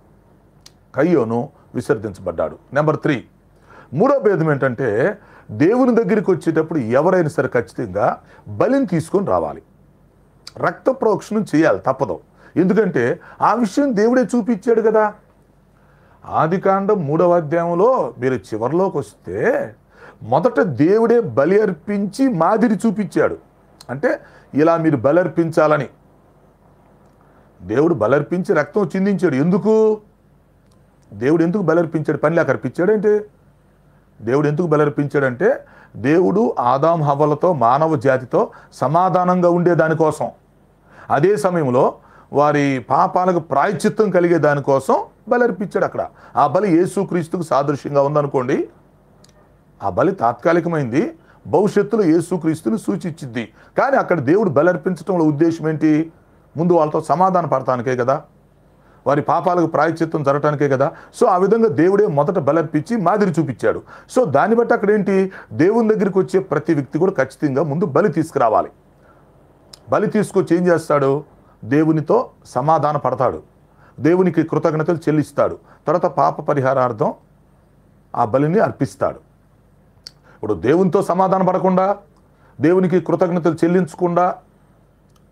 కయ్యోను విసర్జించబడ్డాడు. నెంబర్ 3, మూడో భేదం ఏంటంటే దేవుని దగ్గరికి వచ్చేటప్పుడు ఎవరైనా సరే ఖచ్చితంగా బలిని తీసుకొని రావాలి. రక్త ప్రోక్షణం చేయాలి, తప్పదు. ఎందుకంటే ఆ విషయం దేవుడే చూపించాడు కదా. ఆదికాండం 3వ అధ్యాయంలో మీరు చివరిలోకి వస్తే మొదట దేవుడే బలి అర్పించి మాదిరి చూపించాడు. అంటే ఇలా మీరు బలి అర్పించాలని దేవుడు బలర్పించి రక్తం చిందించాడు. ఎందుకు? దేవుడు ఎందుకు బలర్పించాడు? పని లేక అర్పించాడేంటి? దేవుడు ఎందుకు బలర్పించాడంటే దేవుడు ఆదాం హవ్వలతో మానవ జాతితో సమాధానంగా ఉండే దానికోసం, అదే సమయంలో వారి పాపాలకు ప్రాయశ్చిత్తం కలిగే దానికోసం బలర్పించాడు. అక్కడ ఆ బలి యేసుక్రీస్తుకు సాదృశ్యంగా ఉందనుకోండి. ఆ బలి తాత్కాలికమైంది, భవిష్యత్తులో యేసుక్రీస్తుని సూచించింది. కానీ అక్కడ దేవుడు బలర్పించడంలో ఉద్దేశం ఏంటి? ముందు వాళ్ళతో సమాధాన పడటానికే కదా, వారి పాపాలకు ప్రాయశ్చిత్తం జరగటానికే కదా. సో ఆ విధంగా దేవుడే మొదట బలర్పించి మాదిరి చూపించాడు. సో దాన్ని బట్టి అక్కడ ఏంటి, దేవుని దగ్గరికి వచ్చే ప్రతి వ్యక్తి కూడా ఖచ్చితంగా ముందు బలి తీసుకురావాలి. బలి తీసుకొచ్చి ఏం చేస్తాడు? దేవునితో సమాధాన పడతాడు, దేవునికి కృతజ్ఞతలు చెల్లిస్తాడు, తర్వాత పాప పరిహారార్థం ఆ బలిని అర్పిస్తాడు. ఇప్పుడు దేవునితో సమాధాన పడకుండా, దేవునికి కృతజ్ఞతలు చెల్లించకుండా,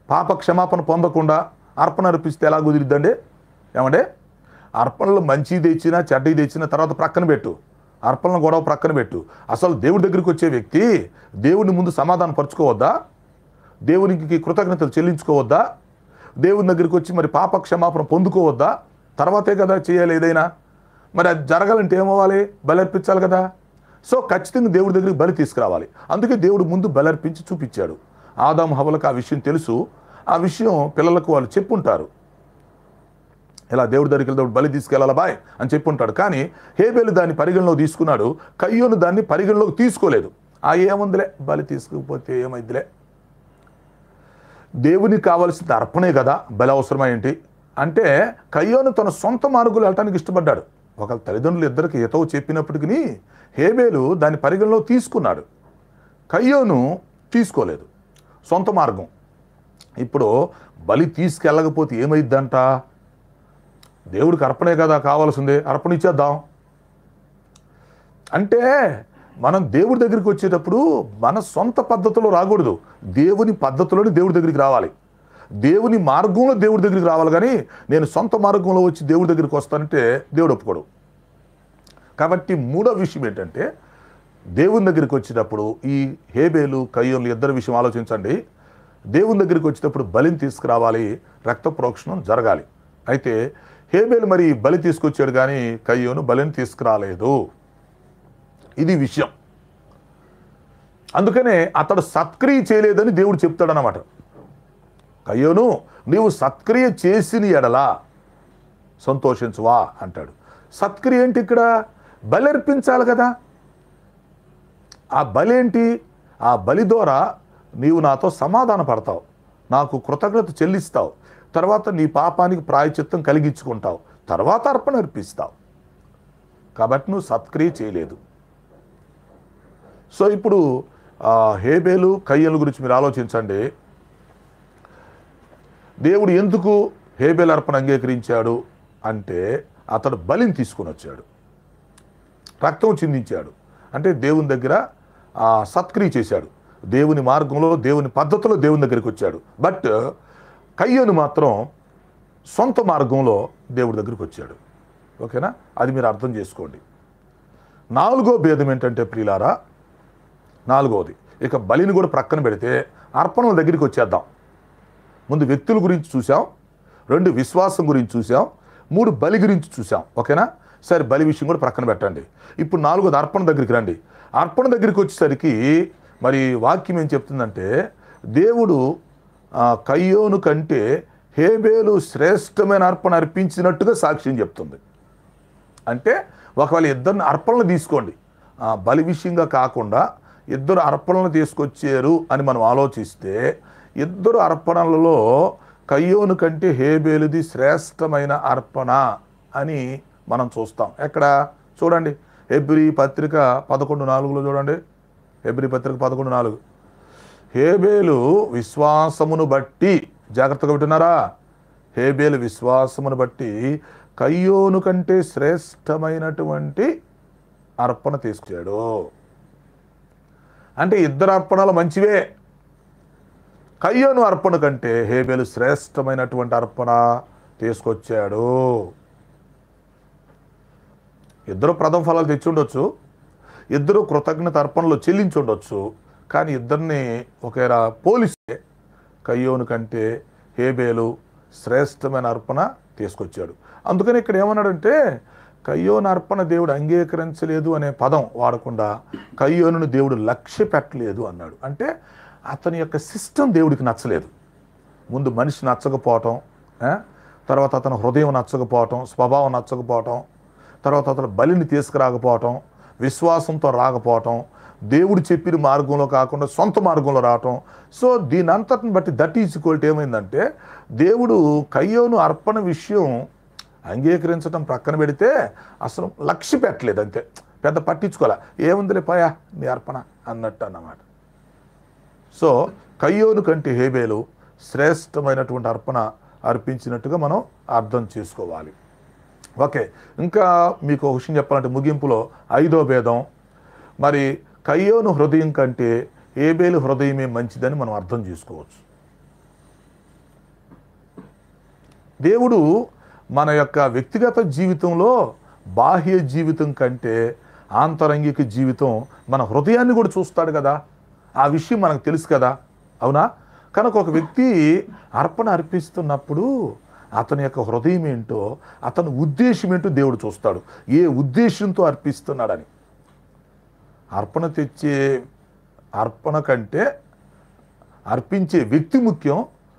పాప క్షమాపణ పొందకుండా అర్పణ అర్పిస్తే ఎలా కుదిరిద్దండి? ఏమంటే అర్పణలు మంచి తెచ్చినా చెడ్డ తెచ్చినా తర్వాత ప్రక్కన పెట్టు, అర్పణలు గొడవ ప్రక్కన పెట్టు. అసలు దేవుడి దగ్గరికి వచ్చే వ్యక్తి దేవుని ముందు సమాధానం పరుచుకోవద్దా? దేవునికి కృతజ్ఞతలు చెల్లించుకోవద్దా? దేవుని దగ్గరికి వచ్చి మరి పాప క్షమాపణ పొందుకోవద్దా? తర్వాతే కదా చేయాలి ఏదైనా. మరి అది జరగాలంటే ఏమవ్వాలి? బలి అర్పించాలి కదా. సో ఖచ్చితంగా దేవుడి దగ్గరికి బలి తీసుకురావాలి. అందుకే దేవుడు ముందు బలి అర్పించి చూపించాడు. ఆదాము హవ్వలకు ఆ విషయం తెలుసు. ఆ విషయం పిల్లలకు వాళ్ళు చెప్పుంటారు, ఇలా దేవుడి దగ్గరికి వెళ్తే బలి తీసుకెళ్ళాలా బాయ్ అని చెప్పుంటాడు. కానీ హేబేలు దాన్ని పరిగణలోకి తీసుకున్నాడు, కయ్యోను దాన్ని పరిగణలోకి తీసుకోలేదు. ఏముందిలే, బలి తీసుకుపోతే ఏమైందిలే, దేవునికి కావాల్సింది అర్పణే కదా, బలి అవసరమా ఏంటి అంటే కయ్యోను తన సొంత మార్గులు వెళ్ళటానికి ఇష్టపడ్డాడు. ఒకళ్ళ తల్లిదండ్రులు ఇద్దరికి హితవు చెప్పినప్పటికీ హేబేలు దాన్ని పరిగణలో తీసుకున్నాడు, కయ్యోను తీసుకోలేదు, సొంత మార్గం. ఇప్పుడు బలి తీసుకెళ్ళకపోతే ఏమైద్దంట, దేవుడికి అర్పణే కదా కావాల్సిందే, అర్పణ ఇచ్చేద్దాం అంటే మనం దేవుడి దగ్గరికి వచ్చేటప్పుడు మన సొంత పద్ధతిలో రాకూడదు, దేవుని పద్ధతిలోని దేవుడి దగ్గరికి రావాలి, దేవుని మార్గంలో దేవుడి దగ్గరికి రావాలి. కానీ నేను సొంత మార్గంలో వచ్చి దేవుడి దగ్గరికి వస్తానంటే దేవుడు ఒప్పుకోడు. కాబట్టి మూడో విషయం ఏంటంటే దేవుని దగ్గరికి వచ్చేటప్పుడు ఈ హేబేలు కయ్యోను ఇద్దరి విషయం ఆలోచించండి. దేవుని దగ్గరికి వచ్చేటప్పుడు బలిని తీసుకురావాలి, రక్త ప్రోక్షణం జరగాలి. అయితే హేబేలు మరి బలి తీసుకొచ్చాడు కానీ కయ్యోను బలిని తీసుకురాలేదు, ఇది విషయం. అందుకనే అతడు సత్క్రియ చేయలేదని దేవుడు చెప్తాడనమాట. కయ్యోను నీవు సత్క్రియ చేసిన ఎడలా సంతోషించువా అంటాడు. సత్క్రియ ఏంటి, ఇక్కడ బలి అర్పించాలి కదా. ఆ బలి ఏంటి, ఆ బలి ద్వారా నీవు నాతో సమాధాన పడతావు, నాకు కృతజ్ఞత చెల్లిస్తావు, తర్వాత నీ పాపానికి ప్రాయశ్చిత్తం కలిగించుకుంటావు, తర్వాత అర్పణ అర్పిస్తావు. కాబట్టి నువ్వు సత్క్రియ చేయలేదు. సో ఇప్పుడు హేబేలు కయ్యోను గురించి మీరు ఆలోచించండి. దేవుడు ఎందుకు హేబేలు అర్పణ అంగీకరించాడు అంటే అతడు బలిని తీసుకొని వచ్చాడు, రక్తం చిందించాడు, అంటే దేవుని దగ్గర సత్క్రియ చేశాడు, దేవుని మార్గంలో దేవుని పద్ధతిలో దేవుని దగ్గరికి వచ్చాడు. బట్ కయ్యోను మాత్రం సొంత మార్గంలో దేవుడి దగ్గరికి వచ్చాడు. ఓకేనా, అది మీరు అర్థం చేసుకోండి. నాలుగో భేదం ఏంటంటే ప్రియులారా, నాలుగవది, ఇక బలిని కూడా ప్రక్కన పెడితే అర్పణల దగ్గరికి వచ్చేద్దాం. ముందు వ్యక్తుల గురించి చూసాం, 2 విశ్వాసం గురించి చూసాం, 3 బలి గురించి చూసాం. ఓకేనా, సరే బలి విషయం కూడా ప్రక్కన పెట్టండి. ఇప్పుడు 4వది అర్పణ దగ్గరికి రండి. అర్పణ దగ్గరికి వచ్చేసరికి మరి వాక్యం ఏం చెప్తుందంటే దేవుడు కయ్యోను కంటే హేబేలు శ్రేష్టమైన అర్పణ అర్పించినట్టుగా సాక్ష్యం చెప్తుంది. అంటే ఒకవేళ ఇద్దరిని అర్పణలు తీసుకోండి, బలి విషయంగా కాకుండా ఇద్దరు అర్పణలు తీసుకొచ్చారు అని మనం ఆలోచిస్తే ఇద్దరు అర్పణలలో కయ్యోను కంటే హేబేలుది శ్రేష్టమైన అర్పణ అని మనం చూస్తాం. ఎక్కడ చూడండి, హెబ్రీ పత్రిక 11:4 చూడండి. హెబ్రీ పత్రిక 11:4, హేబేలు విశ్వాసమును బట్టి, జాగ్రత్తగా వింటున్నారా, హేబేలు విశ్వాసమును బట్టి కయ్యోను కంటే శ్రేష్టమైనటువంటి అర్పణ తీసుకొచ్చాడు. అంటే ఇద్దరు అర్పణలు మంచివే, కయ్యోను అర్పణ కంటే హేబేలు శ్రేష్టమైనటువంటి అర్పణ తీసుకొచ్చాడు. ఇద్దరు ప్రథమ ఫలాలు తెచ్చి ఉండొచ్చు, ఇద్దరు కృతజ్ఞత అర్పణలు చెల్లించి ఉండొచ్చు, కానీ ఇద్దరిని ఒకేలా పోలిస్తే కయ్యోను కంటే హేబేలు శ్రేష్టమైన అర్పణ తీసుకొచ్చాడు. అందుకని ఇక్కడ ఏమన్నాడంటే కయ్యోను అర్పణ దేవుడు అంగీకరించలేదు అనే పదం వాడకుండా కయ్యోనుని దేవుడు లక్ష్య పెట్టలేదు అన్నాడు. అంటే అతని యొక్క సిస్టమ్ దేవుడికి నచ్చలేదు. ముందు మనిషి నచ్చకపోవటం, తర్వాత అతని హృదయం నచ్చకపోవటం, స్వభావం నచ్చకపోవటం, తర్వాత అతను బలిని తీసుకురాకపోవటం, విశ్వాసంతో రాకపోవటం, దేవుడు చెప్పిన మార్గంలో కాకుండా సొంత మార్గంలో రావటం. సో దీని అంతటిని బట్టి దట్ ఈజ్ ఈక్వల్ టు ఏమైందంటే దేవుడు కయ్యోను అర్పణ విషయం అంగీకరించడం ప్రక్కన పెడితే అసలు లక్ష్య పెట్టలేదు, అంతే, పెద్ద పట్టించుకోలే, ఏముందిలే పాయా నీ అర్పణ అన్నట్టు అన్నమాట. సో కయ్యోను కంటే హేబేలు శ్రేష్టమైనటువంటి అర్పణ అర్పించినట్టుగా మనం అర్థం చేసుకోవాలి. ఓకే, ఇంకా మీకు ఒక విషయం చెప్పాలంటే ముగింపులో 5వ భేదం, మరి కయ్యోను హృదయం కంటే హేబేలు హృదయమే మంచిదని మనం అర్థం చేసుకోవచ్చు. దేవుడు మన యొక్క వ్యక్తిగత జీవితంలో బాహ్య జీవితం కంటే ఆంతరంగిక జీవితం మన హృదయాన్ని కూడా చూస్తాడు కదా, ఆ విషయం మనకు తెలుసు కదా, అవునా? కనుక ఒక వ్యక్తి అర్పణ అర్పిస్తున్నప్పుడు అతని యొక్క హృదయం ఏంటో, అతని ఉద్దేశం ఏంటో దేవుడు చూస్తాడు, ఏ ఉద్దేశంతో అర్పిస్తున్నాడని. అర్పణ తెచ్చే అర్పణ కంటే అర్పించే వ్యక్తి ముఖ్యం,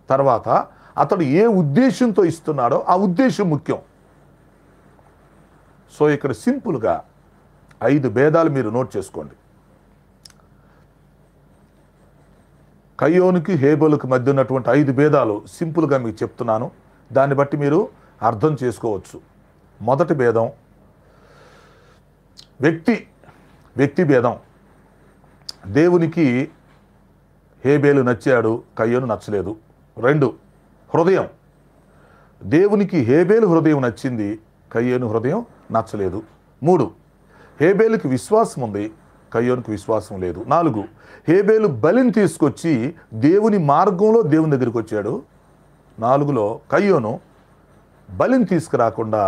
తర్వాత అతడు ఏ ఉద్దేశంతో ఇస్తున్నాడో ఆ ఉద్దేశం ముఖ్యం. సో ఇక్కడ సింపుల్గా 5 భేదాలు మీరు నోట్ చేసుకోండి. కయ్యోనుకి హేబెలుకి మధ్య ఉన్నటువంటి 5 భేదాలు సింపుల్గా మీకు చెప్తున్నాను. దాన్ని బట్టి మీరు అర్థం చేసుకోవచ్చు. మొదటి భేదం వ్యక్తి భేదం. దేవునికి హేబేలు నచ్చాడు, కయ్యోను నచ్చలేదు. 2 హృదయం. దేవునికి హేబేలు హృదయం నచ్చింది, కయ్యోను హృదయం నచ్చలేదు. 3 హేబేలుకి విశ్వాసం ఉంది, కయ్యోనుకి విశ్వాసం లేదు. 4 హేబేలు బలిని తీసుకొచ్చి దేవుని మార్గంలో దేవుని దగ్గరికి వచ్చాడు. 4లో కయ్యోను బలిని తీసుకురాకుండా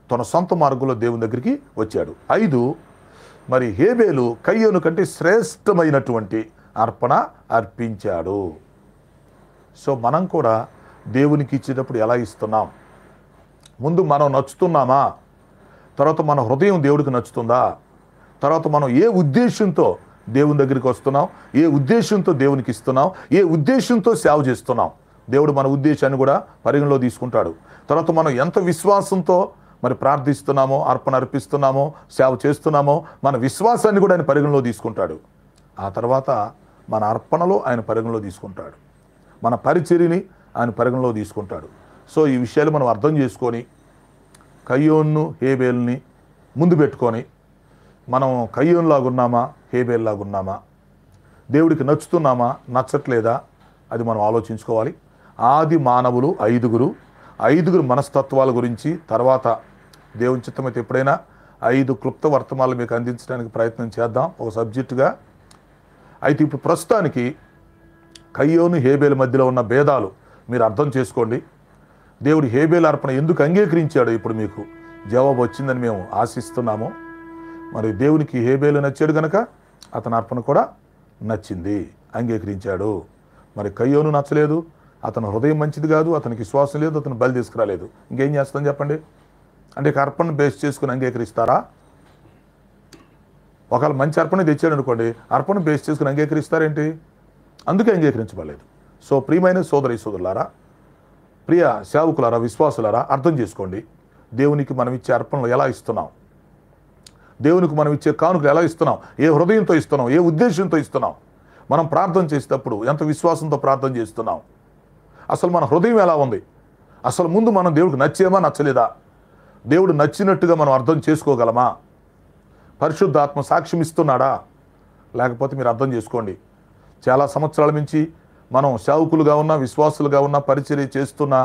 తన సొంత మార్గంలో దేవుని దగ్గరికి వచ్చాడు. 5 మరి హేబేలు కయ్యోను కంటే శ్రేష్టమైనటువంటి అర్పణ అర్పించాడు. సో మనం కూడా దేవునికి ఇచ్చేటప్పుడు ఎలా ఇస్తున్నాం? ముందు మనం నచ్చుతున్నామా? తర్వాత మన హృదయం దేవుడికి నచ్చుతుందా? తర్వాత మనం ఏ ఉద్దేశంతో దేవుని దగ్గరికి వస్తున్నాం, ఏ ఉద్దేశంతో దేవునికి ఇస్తున్నాం, ఏ ఉద్దేశంతో సేవ చేస్తున్నాం? దేవుడు మన ఉద్దేశాన్ని కూడా పరిగణలో తీసుకుంటాడు. తర్వాత మనం ఎంత విశ్వాసంతో మరి ప్రార్థిస్తున్నామో, అర్పణ అర్పిస్తున్నామో, సేవ చేస్తున్నామో, మన విశ్వాసాన్ని కూడా ఆయన పరిగణలో తీసుకుంటాడు. ఆ తర్వాత మన అర్పణలో ఆయన పరిగణలో తీసుకుంటాడు, మన పరిచర్యని ఆయన పరిగణలో తీసుకుంటాడు. సో ఈ విషయాలు మనం అర్థం చేసుకొని కయ్యోన్ను హేబేల్ని ముందు పెట్టుకొని మనం కయ్యోన్లాగా ఉన్నామా, హేబేల్లాగా ఉన్నామా, దేవుడికి నచ్చుతున్నామా, నచ్చట్లేదా, అది మనం ఆలోచించుకోవాలి. ఆది మానవులు 5గురు మనస్తత్వాల గురించి తర్వాత దేవుని చిత్తమైతే ఎప్పుడైనా 5 క్లుప్త వర్తమానాలు మీకు అందించడానికి ప్రయత్నం చేద్దాం ఒక సబ్జెక్టుగా. అయితే ఇప్పుడు ప్రస్తుతానికి కయ్యోను హేబేలు మధ్యలో ఉన్న భేదాలు మీరు అర్థం చేసుకోండి. దేవుడు హేబేలు అర్పణ ఎందుకు అంగీకరించాడో ఇప్పుడు మీకు జవాబు వచ్చిందని మేము ఆశిస్తున్నాము. మరి దేవునికి హేబేలు నచ్చాడు కనుక అతని అర్పణ కూడా నచ్చింది, అంగీకరించాడు. మరి కయ్యోను నచ్చలేదు, అతని హృదయం మంచిది కాదు, అతనికి విశ్వాసం లేదు, అతను బలి తీసుకురాలేదు. ఇంకేం చేస్తాం చెప్పండి? అంటే అర్పణ బేస్ చేసుకుని అంగీకరిస్తారా? ఒకవేళ మంచి అర్పణ తెచ్చాడు అనుకోండి, అర్పణ బేస్ చేసుకుని అంగీకరిస్తారేంటి? అందుకే అంగీకరించబడలేదు. సో ప్రియమైన సోదరులారా, ప్రియ సేవకులారా, విశ్వాసులారా, అర్థం చేసుకోండి. దేవునికి మనం ఇచ్చే అర్పణలు ఎలా ఇస్తున్నాం, దేవునికి మనం ఇచ్చే కానుకలు ఎలా ఇస్తున్నాం, ఏ హృదయంతో ఇస్తున్నాం, ఏ ఉద్దేశంతో ఇస్తున్నాం, మనం ప్రార్థన చేసేటప్పుడు ఎంత విశ్వాసంతో ప్రార్థన చేస్తున్నాం, అసలు మన హృదయం ఎలా ఉంది, అసలు ముందు మనం దేవుడికి నచ్చేమా నచ్చలేదా, దేవుడు నచ్చినట్టుగా మనం అర్థం చేసుకోగలమా, పరిశుద్ధాత్మ సాక్ష్యం ఇస్తున్నాడా? లేకపోతే మీరు అర్థం చేసుకోండి, చాలా సంవత్సరాల నుంచి మనం సేవకులుగా ఉన్నా, విశ్వాసులుగా ఉన్నా, పరిచర్య చేస్తున్నా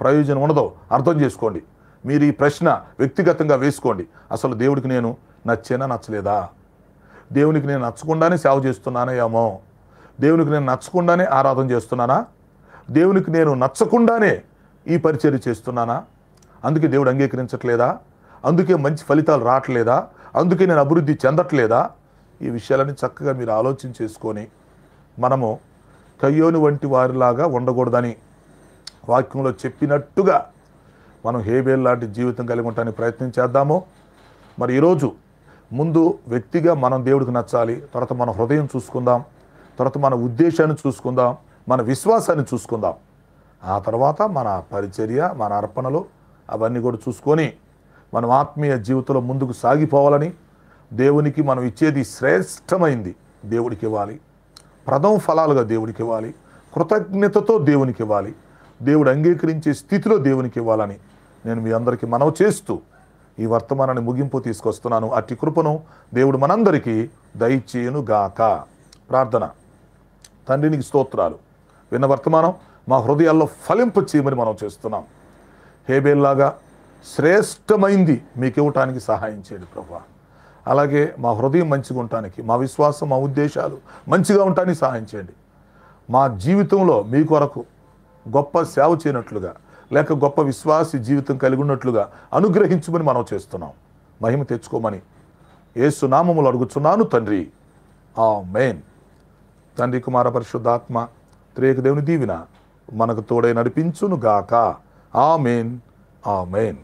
ప్రయోజనం ఉండదో అర్థం చేసుకోండి. మీరు ఈ ప్రశ్న వ్యక్తిగతంగా వేసుకోండి. అసలు దేవుడికి నేను నచ్చేనా నచ్చలేదా? దేవునికి నేను నచ్చకుండానే సేవ చేస్తున్నానా ఏమో, దేవునికి నేను నచ్చకుండానే ఆరాధన చేస్తున్నానా, దేవునికి నేను నచ్చకుండానే ఈ పరిచర్య చేస్తున్నానా, అందుకే దేవుడు అంగీకరించట్లేదా, అందుకే మంచి ఫలితాలు రావట్లేదా, అందుకే నేను అభివృద్ధి చెందట్లేదా? ఈ విషయాలని చక్కగా మీరు ఆలోచన చేసుకొని మనము కయ్యోను వంటి వారిలాగా ఉండకూడదని వాక్యంలో చెప్పినట్టుగా మనం హేబేల్ లాంటి జీవితం కలిగి ఉండడానికి ప్రయత్నం చేద్దాము. మరి ఈరోజు ముందు వ్యక్తిగా మనం దేవుడికి నచ్చాలి, తర్వాత మన హృదయం చూసుకుందాం, తర్వాత మన ఉద్దేశాన్ని చూసుకుందాం, మన విశ్వాసాన్ని చూసుకుందాం. ఆ తర్వాత మన పరిచర్య, మన అర్పణలు అవన్నీ కూడా చూసుకొని మనం ఆత్మీయ జీవితంలో ముందుకు సాగిపోవాలని, దేవునికి మనం ఇచ్చేది శ్రేష్టమైంది దేవుడికి ఇవ్వాలి, ప్రథమ ఫలాలుగా దేవునికి ఇవ్వాలి, కృతజ్ఞతతో దేవునికి ఇవ్వాలి, దేవుడు అంగీకరించే స్థితిలో దేవునికి ఇవ్వాలని నేను మీ అందరికీ మనవి చేస్తూ ఈ వర్తమానాన్ని ముగింపు తీసుకొస్తున్నాను. అట్టి కృపను దేవుడు మనందరికీ దయచేయును గాక. ప్రార్థన. తండ్రి నీకు స్తోత్రాలు, విన్న వర్తమానం మా హృదయాల్లో ఫలింపు చేయమని మనం చేస్తున్నాం. హేబేల్లాగా శ్రేష్టమైంది మీకు ఇవ్వటానికి సహాయం చేయండి ప్రభువా. అలాగే మా హృదయం మంచిగా ఉండటానికి, మా విశ్వాసం, మా ఉద్దేశాలు మంచిగా ఉండటానికి సహాయం చేయండి. మా జీవితంలో మీ కొరకు గొప్ప సేవ చేయనట్లుగా, లేక గొప్ప విశ్వాసి జీవితం కలిగి ఉన్నట్లుగా అనుగ్రహించమని మనం చేస్తున్నాం. మహిమ తెచ్చుకోమని యేసు నామములో అడుగుచున్నాను తండ్రి, ఆమేన్. తండ్రి, కుమార, పరిశుద్ధాత్మ త్రియేక దేవుని దీవెన మనకు తోడై నడిపించును గాక. ఆమేన్, ఆమేన్.